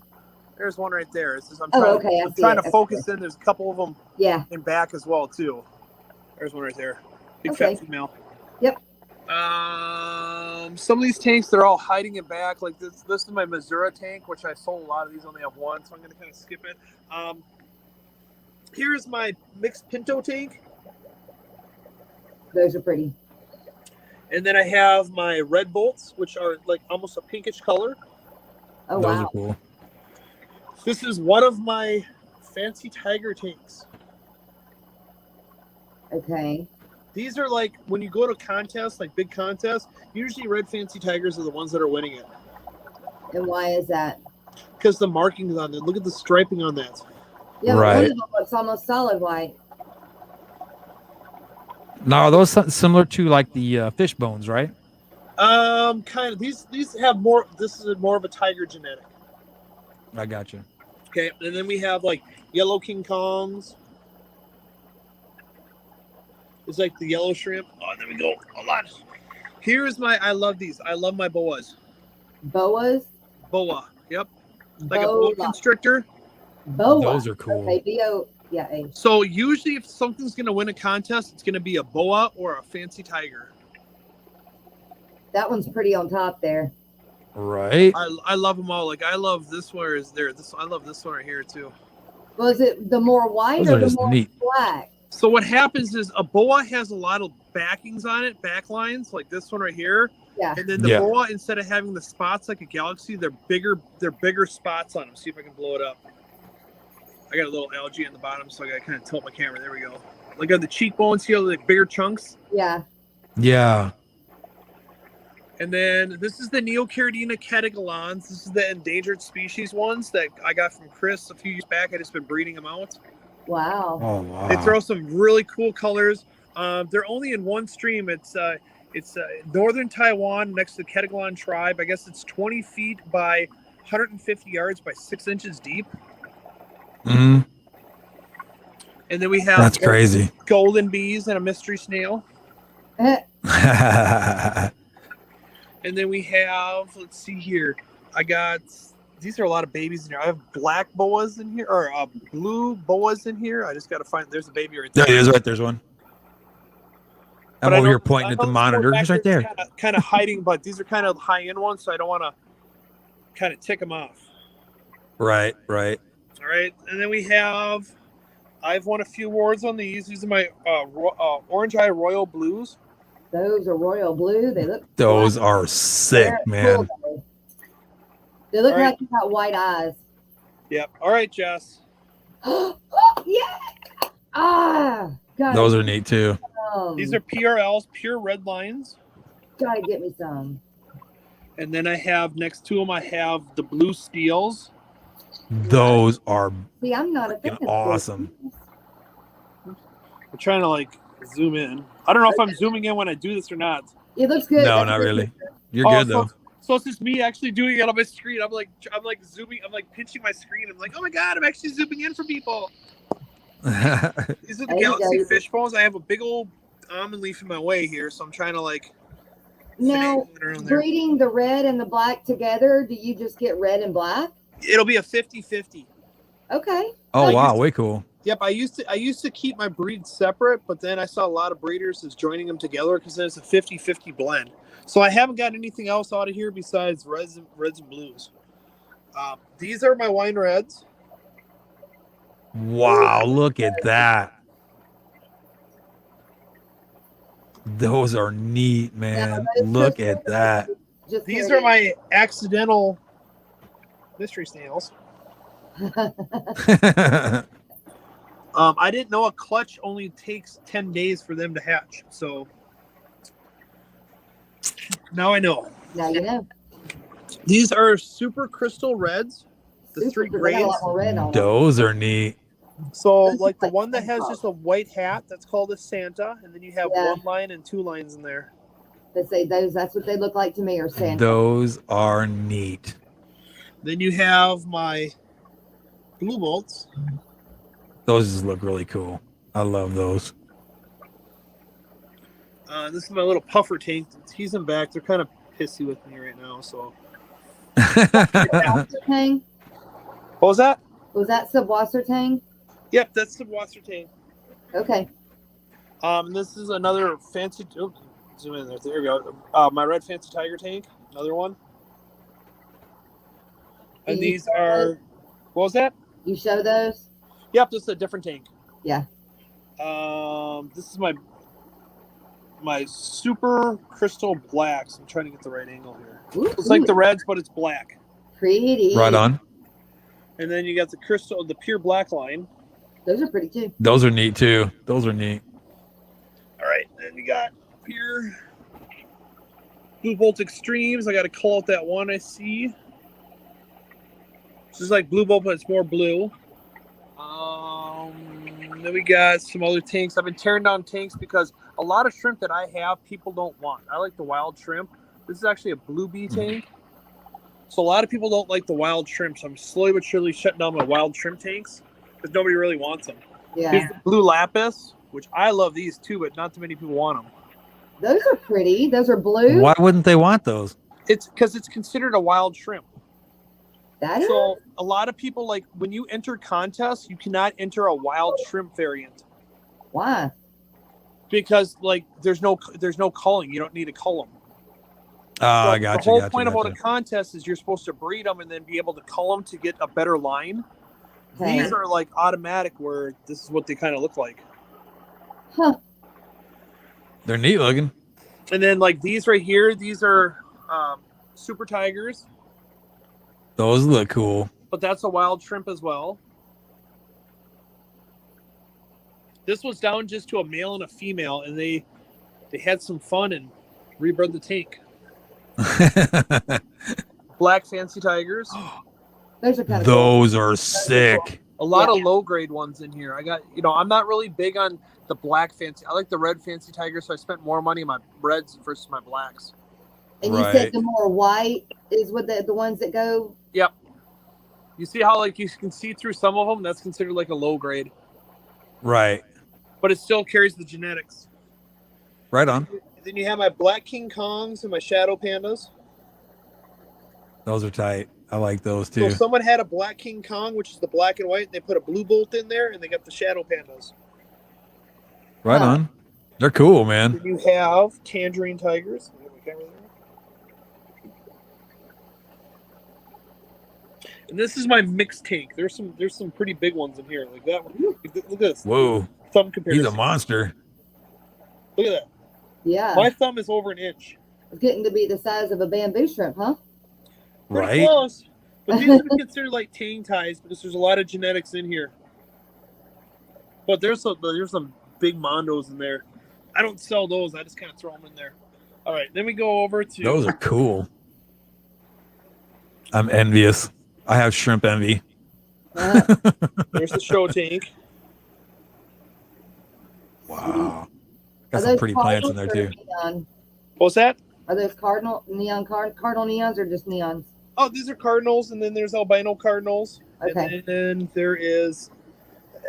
There's one right there. I'm trying to focus in. There's a couple of them Yeah. in back as well too. There's one right there. Big Okay. fat female. Yep. Some of these tanks, they're all hiding in back. Like this is my Missouri tank, which I sold a lot of these. Only have one, so I'm going to kind of skip it. Here's my mixed pinto tank. Those are pretty. And then I have my red bolts, which are like almost a pinkish color. Oh, Those wow. are cool. This is one of my fancy tiger tanks. Okay. These are like when you go to contests, like big contests, usually red fancy tigers are the ones that are winning it. And why is that? Because the markings on it. Look at the striping on that. Yeah, Right. one of them looks almost solid white. Now, are those similar to like the fish bones, right? Kind of. These have more. This is more of a tiger genetic. I got you. Okay, and then we have like yellow King Kongs. It's like the yellow shrimp. Oh, there we go. Hold on. Here's I love these. I love my boas. Boas? Boa. Yep. Like a boa constrictor. Boa. Those are cool. Okay, B-O, yeah, A. So usually if something's going to win a contest, it's going to be a boa or a fancy tiger. That one's pretty on top there. Right. I love them all. Like I love this one is there. I love this one right here too. Was it the more white Those or are the just more neat. black? So what happens is a boa has a lot of backings on it, backlines like this one right here. Yeah. And then the Yeah. boa, instead of having the spots like a galaxy, they're bigger spots on them. See if I can blow it up. I got a little algae on the bottom, so I got to kind of tilt my camera. There we go. Like on the cheekbones here, like bigger chunks. Yeah. Yeah. And then this is the Neocaridina catagallons. This is the endangered species ones that I got from Chris a few years back. I just been breeding them out. Wow. Oh wow. They throw some really cool colors. They're only in one stream. It's northern Taiwan next to the Catagallon tribe. I guess it's 20 feet by 150 yards by 6 inches deep. Mhm. And then we have That's crazy. golden bees and a mystery snail. And then we have, let's see here. These are a lot of babies in here. I have black boas in here, or blue boas in here. I just got to find, there's a baby right there. There it is, right there's one. I'm But I over know- here pointing I at know the this monitor. one It's back right there there. is kind of hiding, but these are kind of high-end ones, so I don't want to kind of tick them off. Right, right. All right, and then I've won a few awards on these. These are my Orange Eye Royal Blues. Those are royal blue. They look Those black. are sick, They're man. cool, though. They look All right. like you got white eyes. Yep. All right, Jess. Yeah. Ah, Those are neat too. These are PRLs, pure red lines. Gotta get me some. And then I have next to them, I have the blue steels. Those are See, I'm not a fan of awesome. I'm trying to like zoom in. I don't know if I'm zooming in when I do this or not. It looks good. No, That's not good. really. You're good though. So it's just me actually doing it on my screen. I'm like zooming. I'm like pinching my screen. I'm like, oh my god, I'm actually zooming in for people. These are the There you Galaxy go. fish balls. I have a big old almond leaf in my way here, so I'm trying to like. Now, finagle it around there. breeding the red and the black together, do you just get red and black? It'll be a 50-50. Okay. Oh wow, way cool. Yep, I used to keep my breeds separate, but then I saw a lot of breeders is joining them together because then it's a 50-50 blend. So I haven't got anything else out of here besides reds and blues. These are my wine reds. Wow, look at that. Those are neat, man. Yeah, Look at that. Just These carry are my accidental mystery snails. I didn't know a clutch only takes 10 days for them to hatch. So now I know. Now you know. These are super crystal reds. The Super, three 'cause they got a grades. lot more red on them. Those are neat. So Those like the look like one that has Santa. just a white hat, that's called a Santa. And then you have Yeah. 1 line and 2 lines in there. They say those. That's what they look like to me. Or Santa. Those are neat. Then you have my blue bolts. Those just look really cool. I love those. This is my little puffer tank. He's in back. They're kind of pissy with me right now. So Subwasser tang? what was that? Was that Subwasser tang? Yep, that's the Wasser tank. Okay. This is another fancy. Oh, zoom in there. There we go. My red fancy tiger tank. Another one. And You these show are. those? What was that? You show those? Yep, this is a different tank. Yeah. This is my super crystal blacks. I'm trying to get the right angle here. Ooh, It's like the reds, but it's black. pretty. Right on. And then you got the pure black line. Those are pretty too. Those are neat too. Those are neat. All right, then you got pure blue bolt extremes. I got to call out that one I see. This is like blue bolt, but it's more blue. Then we got some other tanks. I've been tearing down tanks because a lot of shrimp that I have, people don't want. I like the wild shrimp. This is actually a blue bee tank. So a lot of people don't like the wild shrimp. So I'm slowly but surely shutting down my wild shrimp tanks because nobody really wants them. Yeah. Here's the blue lapis, which I love these too, but not too many people want them. Those are pretty. Those are blue. Why wouldn't they want those? It's because it's considered a wild shrimp. That is. So a lot of people, like when you enter contests, you cannot enter a wild shrimp variant Why? because like there's no culling. You don't need to cull them. I got The you. whole Got point you, about got a you. contest is you're supposed to breed them and then be able to cull them to get a better line. Okay. These are like automatic where this is what they kind of look like. Huh. They're neat looking. And then like these right here, these are super tigers, Those look cool. but that's a wild shrimp as well. This was down just to a male and a female, and they had some fun and rebred the tank. Black fancy tigers. Those are kind of cool. Those are sick. A lot Yeah. of low grade ones in here. I got, I'm not really big on the black fancy. I like the red fancy tiger, so I spent more money on my reds versus my blacks. And you Right. said the more white is what the ones that go. Yep. You see how like you can see through some of them? That's considered like a low grade, Right. but it still carries the genetics. Right on. Then you have my black King Kongs and my shadow pandas. Those are tight. I like those So too. someone had a black King Kong, which is the black and white, and they put a blue bolt in there, and they got the shadow pandas. Right on. They're cool, man. Then you have tangerine tigers. You have my camera there? And this is my mixed tank. There's some pretty big ones in here, like that one. Look at this. Whoa. Thumb comparison. He's a monster. Look at that. Yeah. My thumb is over an inch. It's getting to be the size of a bamboo shrimp, huh? Pretty Right? close. But these are considered like tang ties because there's a lot of genetics in here. But there's some big mondos in there. I don't sell those. I just kind of throw them in there. All right, then we go over to Those are cool. I'm envious. I have shrimp envy. there's the show tank. Wow. Are Got some those pretty plants in there cardinals too. or neon? What's that? Are those cardinal neons or just neons? Oh, these are cardinals, and then there's albino cardinals. Okay. And then there is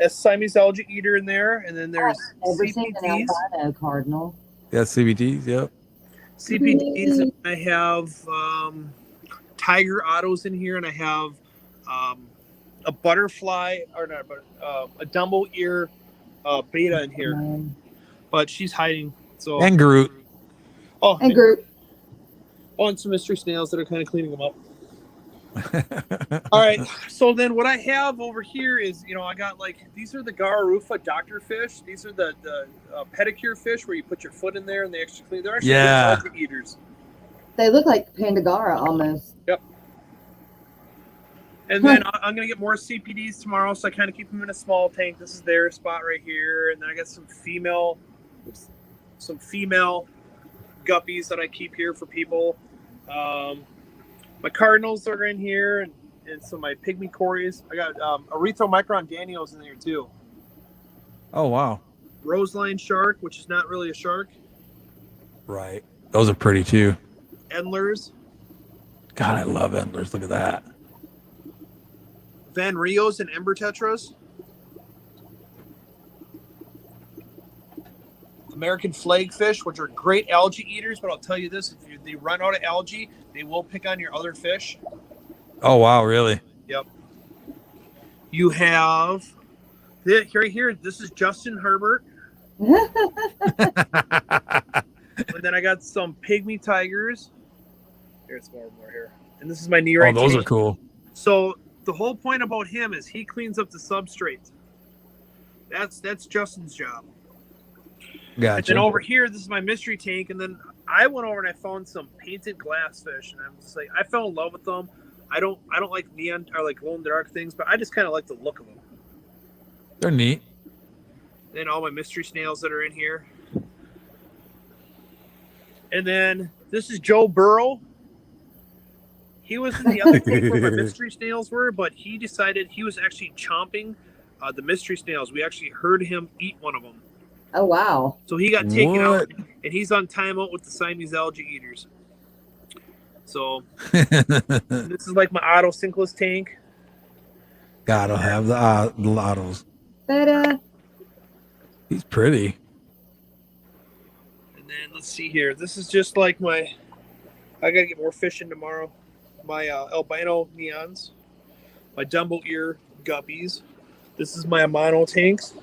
a Siamese algae eater in there, and then there's I've never seen an CPTs. albino cardinal. Yeah, CBTs. Yep. CPTs, and I have tiger ottos in here, and I have a butterfly, or not, but a Dumbo ear beta in here. But she's hiding. So And Groot. Oh, And Groot. Oh, and some mystery snails that are kind of cleaning them up. All right. So then what I have over here is, I got these are the Gararufa doctor fish. These are the pedicure fish where you put your foot in there and they actually clean. They're actually algae eaters. They look like Pandagara almost. Yep. And then I'm going to get more CPDs tomorrow, so I kind of keep them in a small tank. This is their spot right here. And then I got some female guppies that I keep here for people. My cardinals are in here, and some of my pygmy cories. I got erythromicron danios in there too. Oh, wow. Roseline shark, which is not really a shark. Right. Those are pretty too. Endlers. God, I love endlers. Look at that. Van Rios and ember tetras. American flagfish, which are great algae eaters, but I'll tell you this, if they run out of algae, they will pick on your other fish. Oh, wow, really? Yep. You have right here, this is Justin Herbert. And then I got some pygmy tigers. Here's more here. And this is my knee right. Oh, those are cool. So the whole point about him is he cleans up the substrate. That's Justin's job. Gotcha. And then over here, this is my mystery tank. And then I went over and I found some painted glass fish, and I'm just like, I fell in love with them. I don't like neon or like glow in the dark things, but I just kind of like the look of them. They're neat. Then all my mystery snails that are in here. And then this is Joe Burrow. He was in the other tank where my mystery snails were, but he decided he was actually chomping the mystery snails. We actually heard him eat one of them. Oh, wow. So he got taken out, and he's on timeout with the Siamese algae eaters. So this is like my Otto sinkless tank. Gotta have the Ottos. But, He's pretty. And then let's see here. This is just like I gotta get more fishing tomorrow. My albino neons, my Dumbo ear guppies. This is my Amano tanks.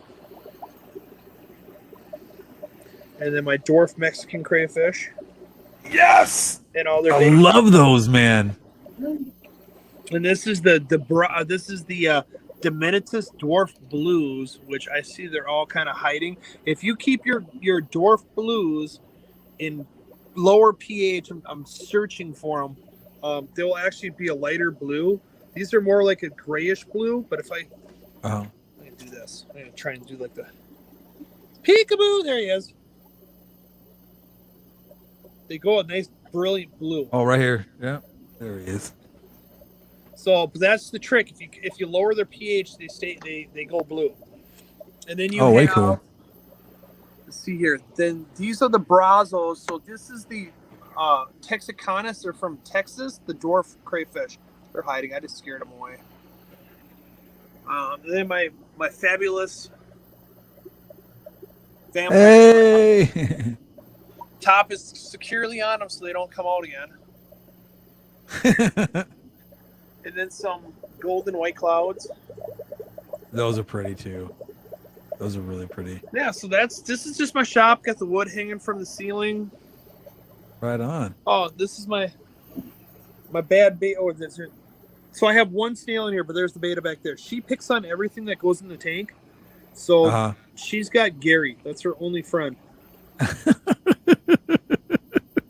And then my dwarf Mexican crayfish. Yes. And all their I love those, man. And this is the Diminitus dwarf blues, which I see they're all kind of hiding. If you keep your dwarf blues in lower pH, I'm searching for them. They will actually be a lighter blue. These are more like a grayish blue, but if I'm gonna do this. I'm gonna try and do like the peekaboo. There he is. They go a nice brilliant blue. Oh, right here. Yeah, there he is. So that's the trick. If you lower their pH, they go blue. And then you way cool. Let's see here. Then these are the Brazos. So this is the Texicanus. They're from Texas. The dwarf crayfish. They're hiding. I just scared them away. And then my fabulous vampire. Hey. Top is securely on them so they don't come out again. And then some golden white clouds. Those are pretty too. Those are really pretty. Yeah, so this is just my shop. Got the wood hanging from the ceiling. Right on. Oh, this is my bad beta. Oh, so I have one snail in here, but there's the beta back there. She picks on everything that goes in the tank. So she's got Gary. That's her only friend.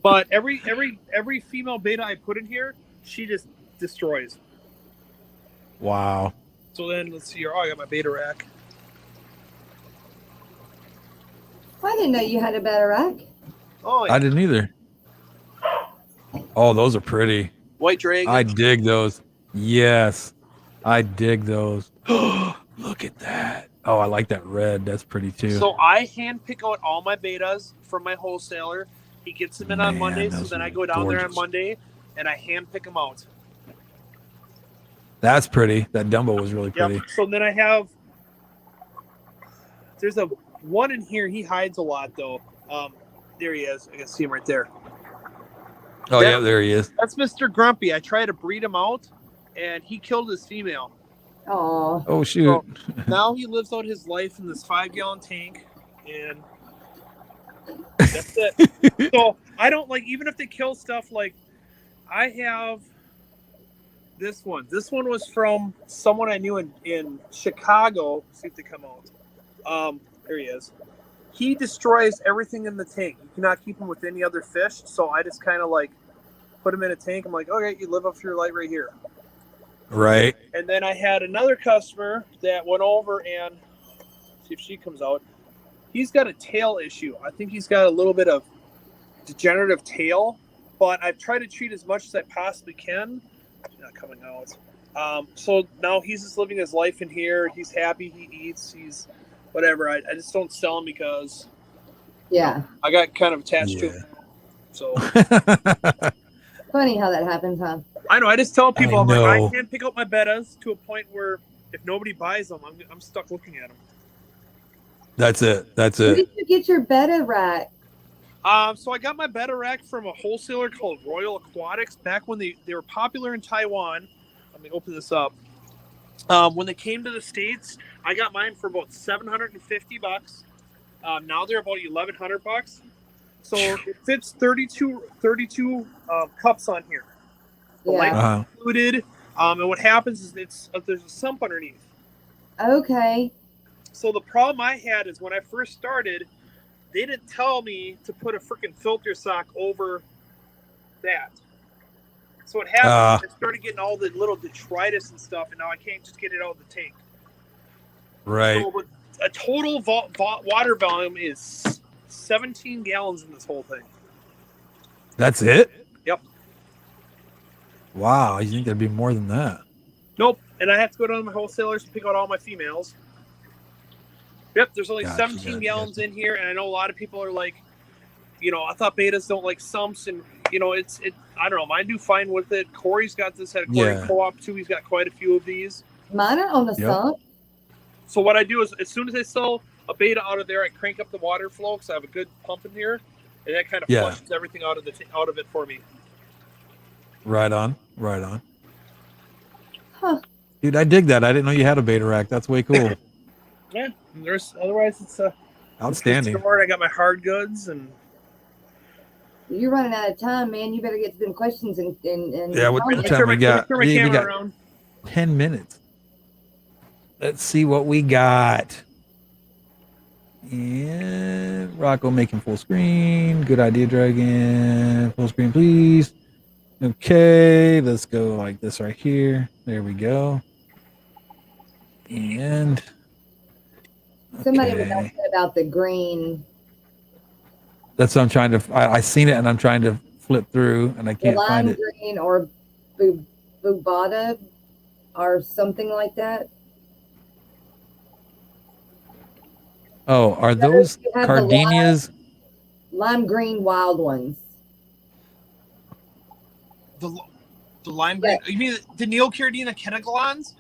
But every female beta I put in here, she just destroys. Wow. So then let's see here. Oh, I got my beta rack. didn't know you had a better rack. Oh, yeah. I didn't either. Oh, those are pretty. White dragon. I dig those. Yes, I dig those. Look at that. Oh, I like that red. That's pretty too. So I hand pick out all my betas from my wholesaler. He gets them in on Man, Monday, so those then are I go down there on gorgeous. Monday and I hand pick them out. That's pretty. That Dumbo was really pretty. Yep. So then I have. There's a one in here. He hides a lot though. There he is. I can see him right there. Oh, yeah, there he is. That's Mr. Grumpy. I tried to breed him out, and he killed his female. Oh, Oh, shoot. So now he lives out his life in this 5-gallon tank, and that's it. So I don't like, even if they kill stuff, like I have this one. This one was from someone I knew in Chicago. See if they come out. There he is. He destroys everything in the tank. You cannot keep him with any other fish. So I just kind of like put him in a tank. I'm like, okay, you live up to your light right here. Right. And then I had another customer that went over and see if she comes out. He's got a tail issue. I think he's got a little bit of degenerative tail, but I've tried to treat as much as I possibly can. She's not coming out. So now he's just living his life in here. He's happy. He eats. He's whatever. I just don't sell him because yeah. I got kind of attached to Yeah. him. So Funny how that happens, huh? I know. I just tell people, I I'm like, I know. can't pick up my betas to a point where if nobody buys them, I'm stuck looking at them. That's it. That's Where it. did you get your betta rack? So I got my betta rack from a wholesaler called Royal Aquatics back when they were popular in Taiwan. Let me open this up. When they came to the States, I got mine for about $750. Now they're about $1,100. So it fits 32 cups on here. The Yeah. light Uh-huh. included. And what happens is there's a sump underneath. Okay. So the problem I had is when I first started, they didn't tell me to put a freaking filter sock over that. So what happened, I started getting all the little detritus and stuff, and now I can't just get it out of the tank. Right. So a total water volume is 17 gallons in this whole thing. That's it? Yep. Wow. You think there'd be more than that? Nope. And I have to go down to my wholesalers to pick out all my females. Yep, there's only Gotcha, 17 gallons in here, and I know a lot of people are like, I thought betas don't like sumps, and I don't know, mine do fine with it. Corey's got this at a Corey Yeah. Co-op too. He's got quite a few of these. Mine are on the Yep. sump. So what I do is, as soon as I sell a beta out of there, I crank up the water flow because I have a good pump in here, and that kind of Yeah. flushes everything out of it for me. Right on. Right on. Huh. Dude, I dig that. I didn't know you had a beta rack. That's way cool. Yeah, otherwise it's Outstanding. I got my hard goods and. You're running out of time, man. You better get to them questions and Yeah, what comments. time we got? Turn my Yeah, we camera got around. 10 minutes. Let's see what we got. And Rocco making full screen. Good idea, Dragon. Full screen, please. Okay, let's go like this right here. There we go. And Somebody was okay. asking about the green. That's what I'm trying to. I seen it and I'm trying to flip through and I The can't lime find it. green or bubata or something like that. Oh, are those You have the Cardenias? lime green wild ones. The lime green. You mean the Neocaridina kennegalons?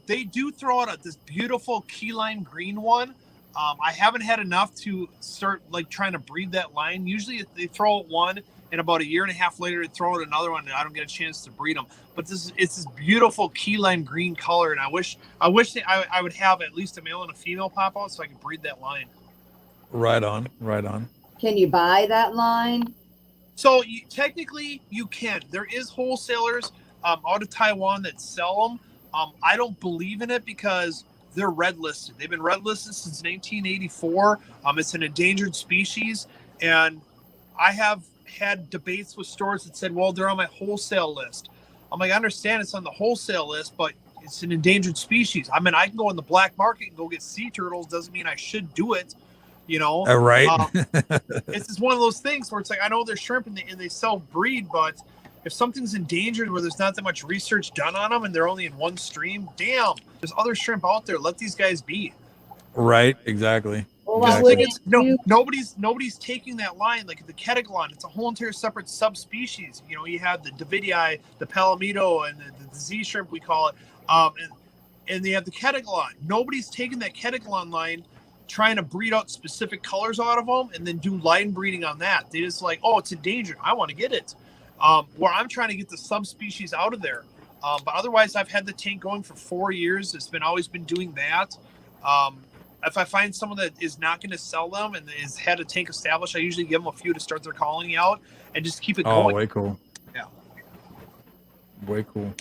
They do throw out this beautiful key lime green one. I haven't had enough to start trying to breed that line. Usually they throw out one, and about a year and a half later they throw out another one, and I don't get a chance to breed them. But it's this beautiful key lime green color, and I wish I would have at least a male and a female pop out so I could breed that line. Right on, right on. Can you buy that line? So technically you can. There is wholesalers out of Taiwan that sell them. I don't believe in it because they're red listed. They've been red listed since 1984. It's an endangered species, and I have had debates with stores that said, well, they're on my wholesale list. I'm like, I understand it's on the wholesale list, but it's an endangered species. I mean, I can go in the black market and go get sea turtles. Doesn't mean I should do it. You know, Right. It's just one of those things where it's like, I know they're shrimp and they self-breed, but if something's endangered where there's not that much research done on them and they're only in one stream, damn, there's other shrimp out there. Let these guys be. Right. Exactly. Well, Exactly. Nobody's taking that line. Like the Ketaglon, it's a whole entire separate subspecies. You know, you have the Davidii, the Palomito, and the Z shrimp, we call it. And they have the Ketaglon. Nobody's taking that Ketaglon line, trying to breed out specific colors out of them and then do line breeding on that. They just like, oh, it's endangered, I want to get it. Where I'm trying to get the subspecies out of there. But otherwise, I've had the tank going for 4 years. It's always been doing that. If I find someone that is not going to sell them and has had a tank established, I usually give them a few to start their colony out and just keep it going. Oh, way cool. Yeah. Way cool.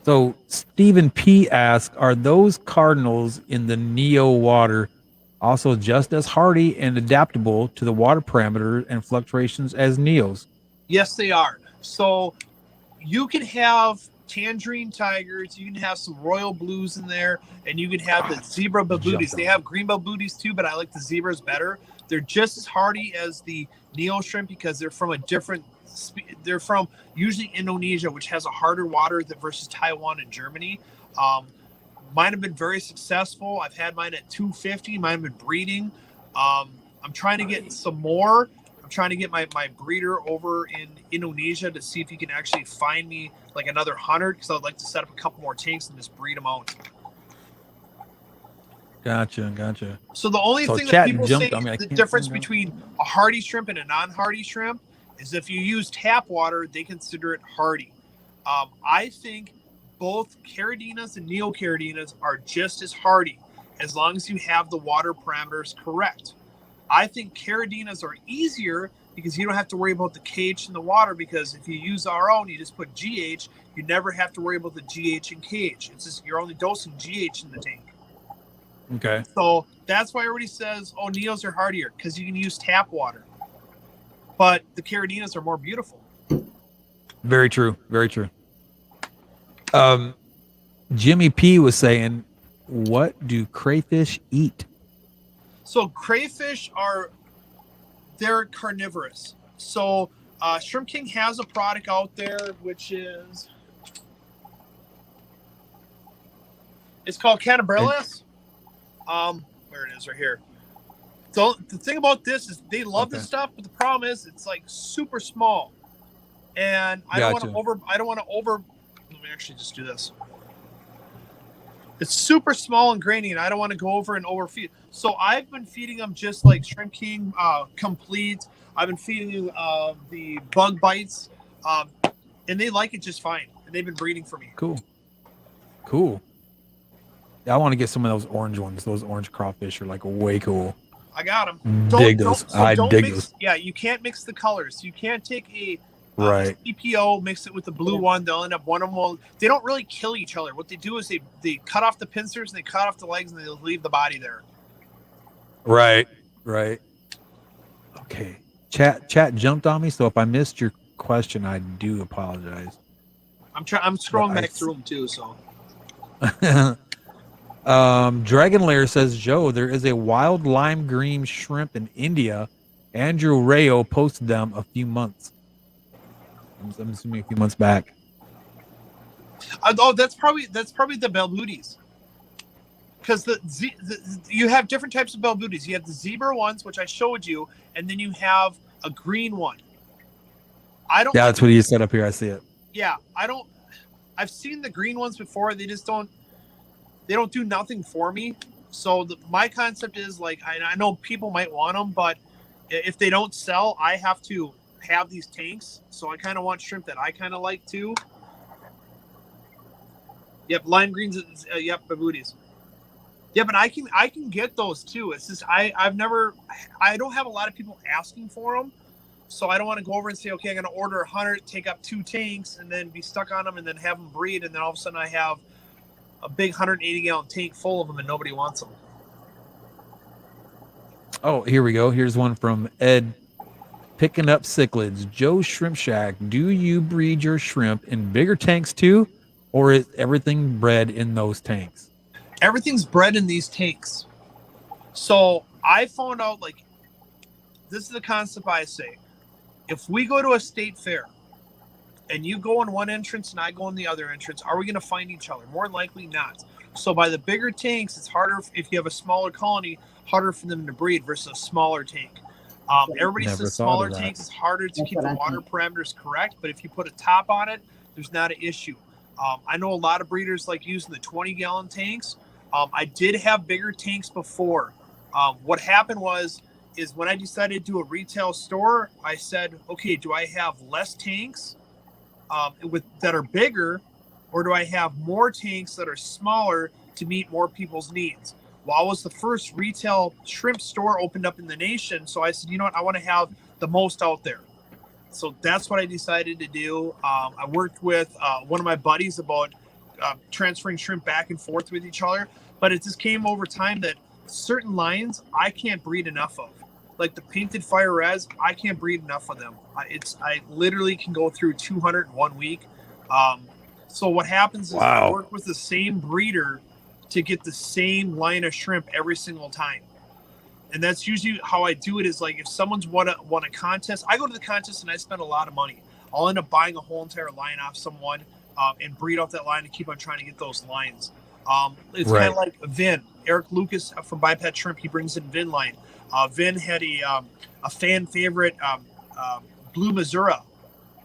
So Stephen P asks, are those cardinals in the Neo water also just as hardy and adaptable to the water parameters and fluctuations as Neos? Yes, they are. So you can have tangerine tigers, you can have some royal blues in there, and you can have the zebra babooties. They have green babooties too, but I like the zebras better. They're just as hardy as the Neo shrimp because they're from a different they're from usually Indonesia, which has a harder water versus Taiwan and Germany. Mine have been very successful. I've had mine at 250. Mine have been breeding. I'm trying to get some more. I'm trying to get my breeder over in Indonesia to see if he can actually find me like another 100, because I'd like to set up a couple more tanks and just breed them out. Gotcha. So the only thing that people say the difference between a hardy shrimp and a non-hardy shrimp is if you use tap water, they consider it hardy. I think both Caradinas and Neocaradinas are just as hardy as long as you have the water parameters correct. I think Caradinas are easier because you don't have to worry about the KH in the water, because if you use our own, you just put GH, you never have to worry about the GH and KH. It's just you're only dosing GH in the tank. Okay. So that's why everybody says, oh, Neos are hardier, because you can use tap water. But the Caradinas are more beautiful. Very true. Jimmy P was saying, what do crayfish eat? So crayfish they're carnivorous. So Shrimp King has a product out there, which is, it's called Cannibales. Where it is right here. So the thing about this is they love this stuff, but the problem is it's like super small, and I don't want to over. Let me actually just do this. It's super small and grainy, and I don't want to go over and overfeed. So I've been feeding them just like Shrimp King Complete. I've been feeding them the bug bites, and they like it just fine. And they've been breeding for me. Cool. Yeah, I want to get some of those orange ones. Those orange crawfish are like way cool. I got them. Dig those. I dig those. Yeah, you can't mix the colors. You can't take a CPO, mix it with the blue one. They'll end up one of them. They don't really kill each other. What they do is they cut off the pincers and they cut off the legs and they leave the body there. Right. Okay. Chat jumped on me, so if I missed your question, I do apologize. I'm scrolling back through them too. So. Dragon Lair says, Joe, there is a wild lime green shrimp in India. Andrew Rayo posted them a few months. I'm assuming a few months back. That's probably the Babooties. Because you have different types of Babooties. You have the zebra ones, which I showed you, and then you have a green one. Yeah, that's what you set up here. I see it. Yeah, I've seen the green ones before. They just don't do nothing for me. So my concept is like, I know people might want them, but if they don't sell, I have to have these tanks. So I kind of want shrimp that I kind of like too. Yep, lime greens. Yep, Babooties. Yeah, but I can get those too. It's just I don't have a lot of people asking for them, so I don't want to go over and say, okay, I'm going to order 100, take up 2 tanks, and then be stuck on them, and then have them breed, and then all of a sudden I have a big 180-gallon tank full of them, and nobody wants them. Oh, here we go. Here's one from Ed. Picking up cichlids. Joe Shrimp Shack. Do you breed your shrimp in bigger tanks too, or is everything bred in those tanks? Everything's bred in these tanks. So I found out, like, this is the concept I say. If we go to a state fair and you go in one entrance and I go in the other entrance, are we going to find each other? More than likely not. So by the bigger tanks, it's harder if you have a smaller colony, harder for them to breed versus a smaller tank. Everybody Never says thought smaller of that. tanks is harder to That's keep what the I water think. parameters correct, but if you put a top on it, there's not an issue. I know a lot of breeders like using the 20-gallon tanks. I did have bigger tanks before. What happened is when I decided to do a retail store, I said, okay, do I have less tanks that are bigger, or do I have more tanks that are smaller to meet more people's needs? Well, I was the first retail shrimp store opened up in the nation, so I said, you know what, I want to have the most out there. So that's what I decided to do. I worked with one of my buddies about transferring shrimp back and forth with each other, but it just came over time that certain lines I can't breed enough of. Like the painted fire reds, I can't breed enough of them. I literally can go through 200 in 1 week. So what happens is I Wow. work with the same breeder to get the same line of shrimp every single time. And that's usually how I do it, is like if someone's won a contest, I go to the contest and I spend a lot of money. I'll end up buying a whole entire line off someone and breed out that line and keep on trying to get those lines. It's Right. kind of like Vin. Eric Lucas from Biped Shrimp, he brings in Vin line. Vin had a fan favorite Blue Missouri.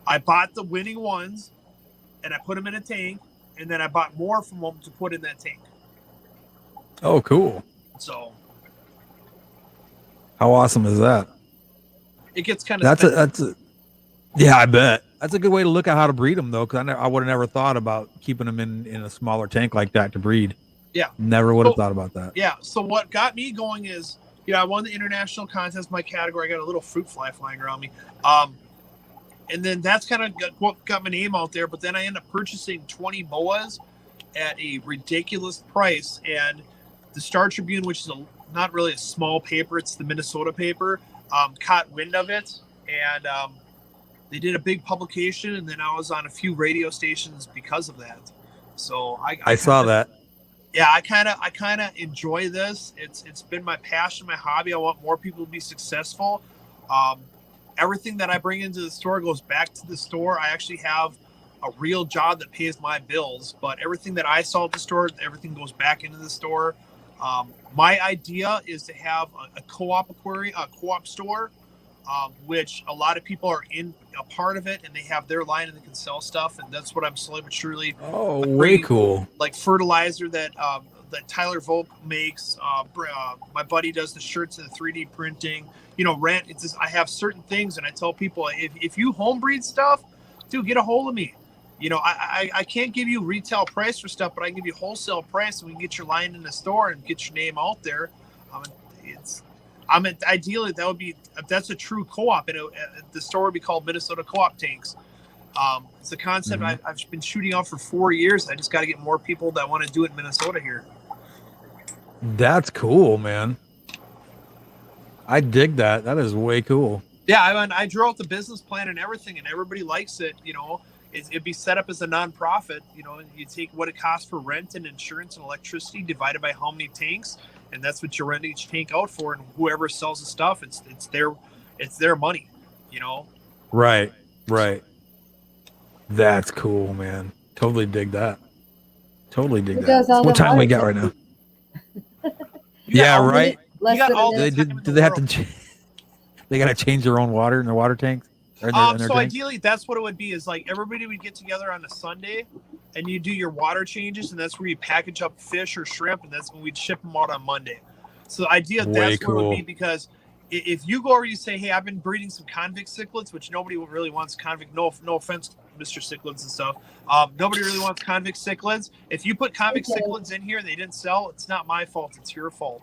I bought the winning ones and I put them in a tank, and then I bought more from them to put in that tank. Oh, cool. So How awesome is that? it gets kind of Yeah, I bet. That's a good way to look at how to breed them, though, because I would have never thought about keeping them in a smaller tank like that to breed. Yeah. Never would have So- thought about that. Yeah. So what got me going is, I won the international contest, my category. I got a little fruit fly flying around me. And then that's kind of what got my name out there. But then I ended up purchasing 20 boas at a ridiculous price. And the Star Tribune, which is not really a small paper, it's the Minnesota paper, caught wind of it. And they did a big publication. And then I was on a few radio stations because of that. So I saw that. Yeah, I kind of enjoy this. It's been my passion, my hobby. I want more people to be successful. Everything that I bring into the store goes back to the store. I actually have a real job that pays my bills, but everything that I sell at the store, everything goes back into the store. My idea is to have a co-op aquarium, a co-op store, which a lot of people are in a part of it, and they have their line and they can sell stuff, and that's what I'm slowly but surely. Oh, way cool. Like fertilizer that Tyler Volk makes. My buddy does the shirts and the 3D printing. It's just, I have certain things, and I tell people, if you homebreed stuff, dude, get a hold of me. I can't give you retail price for stuff, but I can give you wholesale price, and we can get your line in the store and get your name out there. Ideally that would be, if that's a true co-op, and the store would be called Minnesota Co-op Tanks. It's a concept I've been shooting out for 4 years. I just got to get more people that want to do it in Minnesota here. That's cool, man. I dig that. That is way cool. Yeah, I drew out the business plan and everything, and everybody likes it. It'd be set up as a nonprofit. You take what it costs for rent and insurance and electricity divided by how many tanks, and that's what you rent each tank out for. And whoever sells the stuff, it's their money. Right. That's cool, man. Totally dig that. Who does all What the time we water got right now? You got all the- right. Less got than a all minute. the- Do they have to? They got to change their own water in their water tanks. Or in their So tanks? ideally, that's what it would be. Is like everybody would get together on a Sunday, and you do your water changes, and that's where you package up fish or shrimp, and that's when we'd ship them out on Monday. So the idea Way that's what it cool. would be, because if you go over, you say, "Hey, I've been breeding some convict cichlids," which nobody really wants convict. No offense, Mr. Cichlids and stuff. Nobody really wants convict cichlids. If you put convict Okay. cichlids in here and they didn't sell, it's not my fault. It's your fault.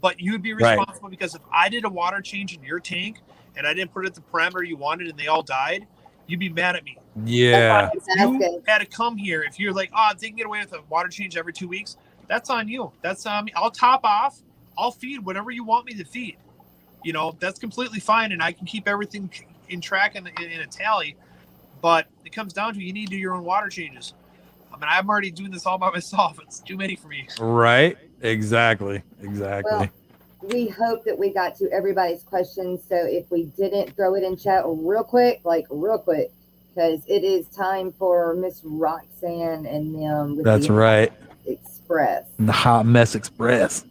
But you would be Right. responsible, because if I did a water change in your tank and I didn't put it at the parameter you wanted and they all died, you'd be mad at me. Yeah. If That's you good. had to come here, if you're like, they can get away with a water change every 2 weeks, that's on you. That's on me. I'll top off. I'll feed whatever you want me to feed. That's completely fine, and I can keep everything in track and in a tally. But it comes down to, you need to do your own water changes. I'm already doing this all by myself. It's too many for me. Right. Exactly. Well, we hope that we got to everybody's questions. So if we didn't, throw it in chat real quick, because it is time for Miss Roxanne and them with That's the right. Express. The Hot Mess Express.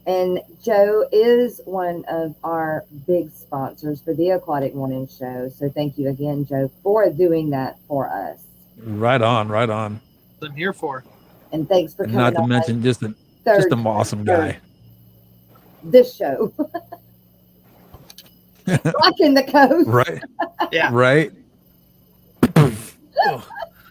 And Joe is one of our big sponsors for the Aquatic Morning Show. So thank you again, Joe, for doing that for us. Right on, right on. What I'm here for. And thanks for coming Not to on mention just an awesome guy. This show. Rocking the coast. Right. Yeah. Right.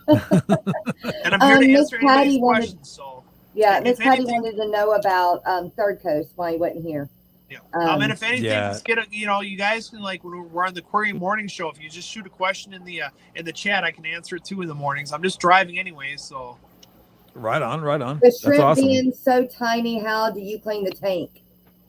And I'm here to Miss answer anybody's Patty wanted- questions. So Yeah, If Miss Patty anything- wanted to know about Third Coast, why he wasn't here. yeah. Um, And if anything, yeah. just get a, you guys can, like, when we're on the Aquarium Morning Show, if you just shoot a question in the chat, I can answer it too in the mornings. I'm just driving anyways, so. Right on, right on. The That's shrimp awesome. being so tiny, how do you clean the tank?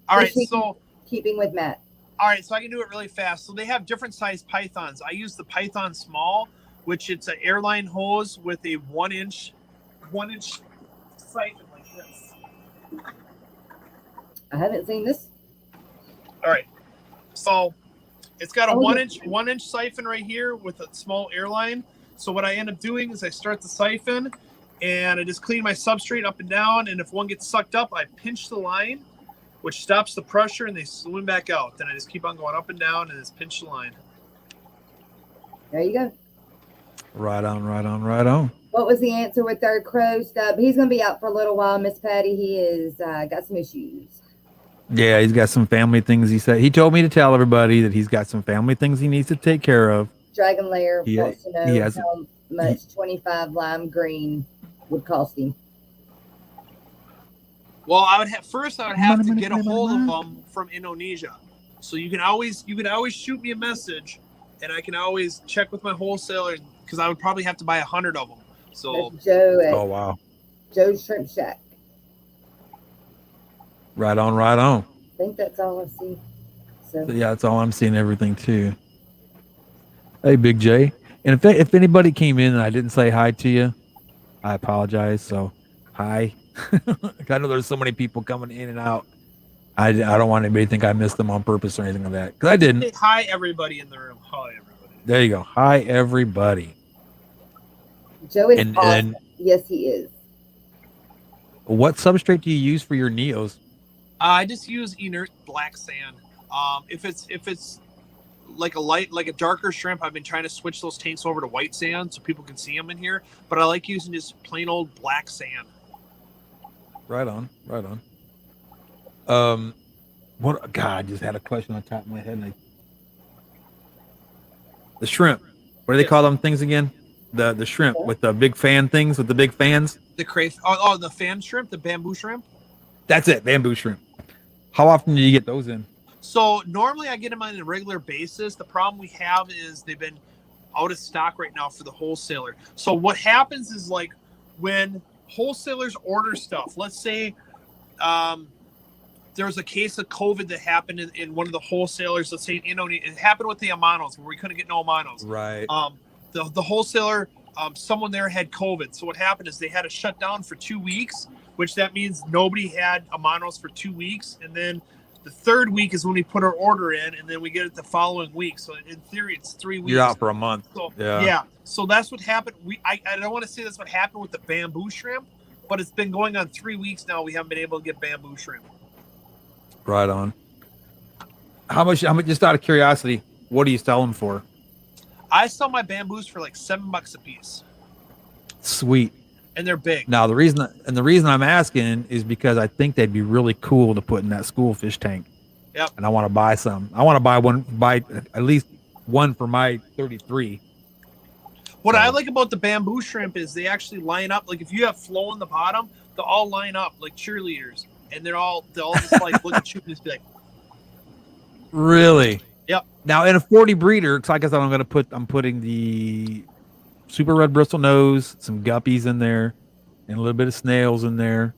All right, Yes, so Keeping with Matt. all right, so I can do it really fast. So they have different size pythons. I use the Python Small, which it's an airline hose with a 1 inch siphon like this. I haven't seen this. All right, so it's got a Oh, one yeah. inch siphon right here with a small airline. So what I end up doing is I start the siphon, and I just clean my substrate up and down. And if one gets sucked up, I pinch the line, which stops the pressure, and they swim back out. Then I just keep on going up and down and just pinch the line. There you go. Right on, right on, right on. What was the answer with Third Coast? He's going to be out for a little while, Miss Patty. He is got some issues. Yeah, he's got some family things. He told me to tell everybody that he's got some family things he needs to take care of. Dragon Lair Yeah, wants to know he has- how much 25 lime green would cost him. Well, I would have to Money, get a money, hold of money. them from Indonesia. So you can always shoot me a message, and I can always check with my wholesaler, because I would probably have to buy 100 of them. So That's Joe at Oh wow. Joe's Shrimp Shack. Right on, right on. I think that's all I see. So So, yeah, that's all I'm seeing. Everything too. Hey, Big J. And if anybody came in and I didn't say hi to you, I apologize. So, hi. I know there's so many people coming in and out. I don't want anybody to think I missed them on purpose or anything like that, because I didn't. say hi, everybody in the room. Hi, everybody. There you go. Hi, everybody. Joe is And awesome. Yes, he is. what substrate do you use for your Neos? I just use inert black sand. If it's like a darker shrimp, I've been trying to switch those tanks over to white sand so people can see them in here. But I like using just plain old black sand. Right on, right on. What? God, I just had a question on top of my head. The shrimp. What do they Yes. call them things again? The shrimp with the big fan things with the big fans. The crayfish. Oh, the fan shrimp, the bamboo shrimp. That's it, bamboo shrimp. How often do you get those in? So normally I get them on a regular basis. The problem we have is they've been out of stock right now for the wholesaler. So what happens is, like, when wholesalers order stuff, let's say there was a case of COVID that happened in one of the wholesalers, let's say in Indonesia. It happened with the Amanos where we couldn't get no Amanos. Right. The wholesaler, someone there had COVID. So what happened is they had to shut down for 2 weeks, which that means nobody had Amanos for 2 weeks. And then the third week is when we put our order in, and then we get it the following week. So in theory, it's 3 weeks. You're out for a month. So Yeah. So that's what happened. I don't want to say that's what happened with the bamboo shrimp, but it's been going on 3 weeks now. We haven't been able to get bamboo shrimp. Right on. How much? Just out of curiosity, what do you sell them for? I sell my bamboos for like $7 a piece, Sweet. and they're big. Now the reason I'm asking is because I think they'd be really cool to put in that school fish tank. Yep. And I want to buy some. I want to buy at least one for my 33. What So- I like about the bamboo shrimp is they actually line up. Like if you have flow in the bottom, they'll all line up like cheerleaders, and they'll all just like look at you and just be like, Really? Yep. Now in a 40 breeder, because like I said, I'm putting the super red bristle nose, some guppies in there, and a little bit of snails in there.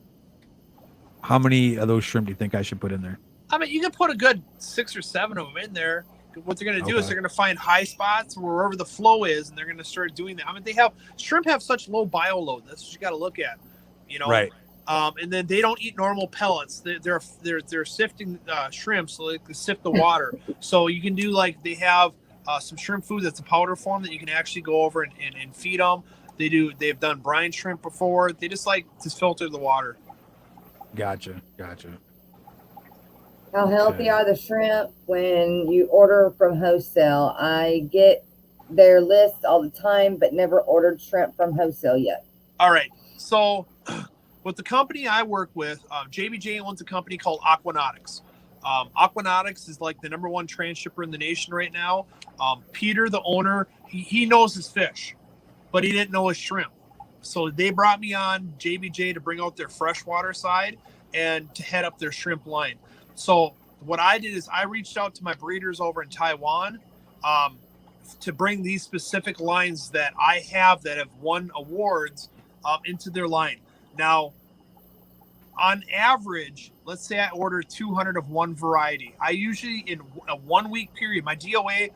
How many of those shrimp do you think I should put in there? I mean, you can put a good 6 or 7 of them in there. What they're going to do is Okay. they're going to find high spots wherever the flow is, and they're going to start doing that. I mean, shrimp have such low bio load. That's what you got to look at, you know. Right. And then they don't eat normal pellets. They're sifting shrimp, so they can sift the water. So you can do like they have some shrimp food that's a powder form that you can actually go over and feed them. They've done brine shrimp before. They just like to filter the water. Gotcha. How healthy are the shrimp when you order from wholesale? I get their lists all the time, but never ordered shrimp from wholesale yet. All right. So with the company I work with, JBJ owns a company called Aquanautics. Aquanautics is like the #1 transshipper in the nation right now. Peter, the owner, he knows his fish, but he didn't know his shrimp. So they brought me on JBJ to bring out their freshwater side and to head up their shrimp line. So what I did is I reached out to my breeders over in Taiwan to bring these specific lines that I have that have won awards into their line. Now, on average, let's say I order 200 of one variety. I usually, in a 1 week period, my DOA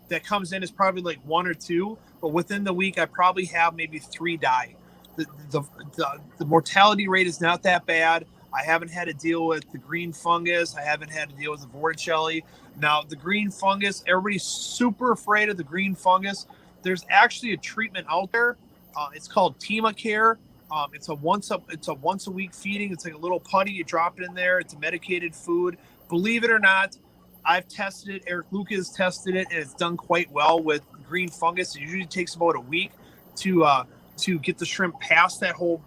that comes in is probably like 1 or 2, but within the week, I probably have maybe 3 die. The mortality rate is not that bad. I haven't had to deal with the green fungus. I haven't had to deal with the vorticelli. Now, the green fungus, everybody's super afraid of the green fungus. There's actually a treatment out there. It's called Temacare. It's a once a week feeding. It's like a little putty. You drop it in there. It's a medicated food. Believe it or not, I've tested it. Eric Lucas tested it, and it's done quite well with green fungus. It usually takes about a week to get the shrimp past that whole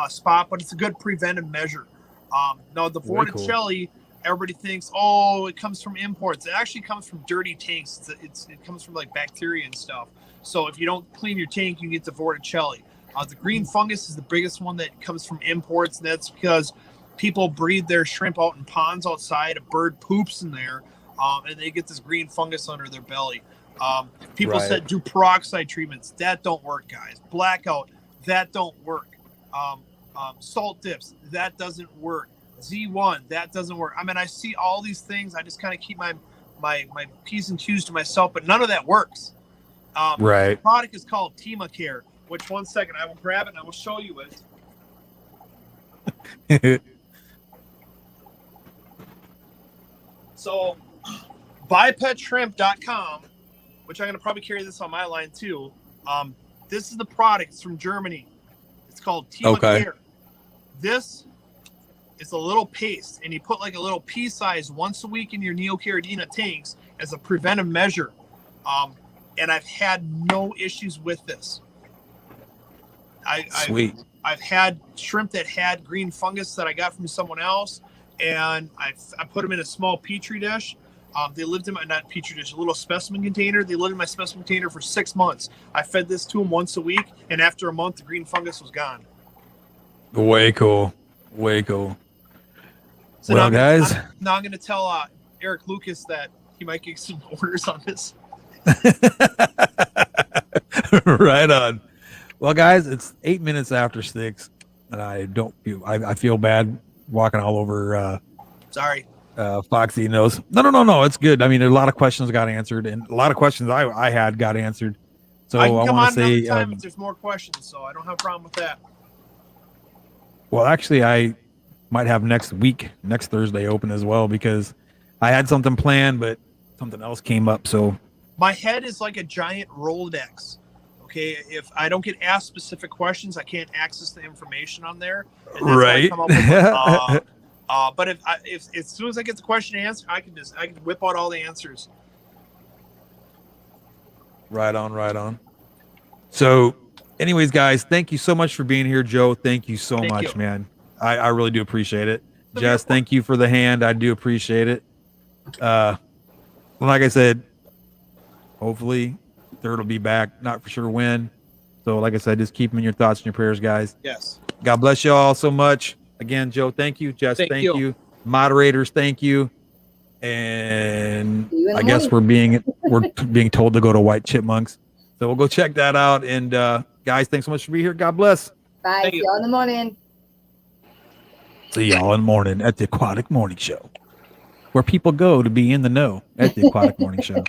spot, but it's a good preventive measure. Now the vorticelli, everybody thinks, oh, it comes from imports. It actually comes from dirty tanks. It comes from like bacteria and stuff. So if you don't clean your tank, you get the vorticelli. The green fungus is the biggest one that comes from imports, and that's because people breed their shrimp out in ponds outside. A bird poops in there, and they get this green fungus under their belly. People said do peroxide treatments. That don't work, guys. Blackout, that don't work. Salt dips, that doesn't work. Z1, that doesn't work. I mean, I see all these things. I just kind of keep my P's and Q's to myself, but none of that works. The product is called Temacare, which, one second, I will grab it and I will show you it. So, bipetshrimp.com, which I'm going to probably carry this on my line too. This is the product. It's from Germany. It's called Temacare. This is a little paste, and you put like a little pea size once a week in your Neocaridina tanks as a preventive measure. And I've had no issues with this. Sweet. I've had shrimp that had green fungus that I got from someone else, and I put them in a small petri dish. They lived in my, not petri dish, a little specimen container. They lived in my specimen container for 6 months. I fed this to them once a week, and after a month, the green fungus was gone. Way cool. So well, guys. Now I'm going to tell Eric Lucas that he might get some orders on this. Right on. Well, guys, it's 8 minutes after 6, and I feel bad walking all over. Sorry. Foxy knows. No. It's good. I mean, a lot of questions got answered, and a lot of questions I had got answered. So I want to say, time if there's more questions. So I don't have a problem with that. Well, actually, I might have next Thursday open as well, because I had something planned, but something else came up. So my head is like a giant Rolodex. Okay, if I don't get asked specific questions, I can't access the information on there. And that's right. Come up with, but if as soon as I get the question answered, I can whip out all the answers. Right on. So, anyways, guys, thank you so much for being here, Joe. Thank you so much, man. I really do appreciate it. Jess, thank you for the hand. I do appreciate it. Like I said, hopefully Third will be back. Not for sure when. So, like I said, just keep them in your thoughts and your prayers, guys. Yes. God bless you all so much. Again, Joe, thank you. Jess, thank you. Moderators, thank you. And I guess we're being told to go to White Chipmunks. So we'll go check that out. And guys, thanks so much for being here. God bless. Bye. See y'all in the morning. See y'all in the morning at the Aquatic Morning Show, where people go to be in the know at the Aquatic Morning Show.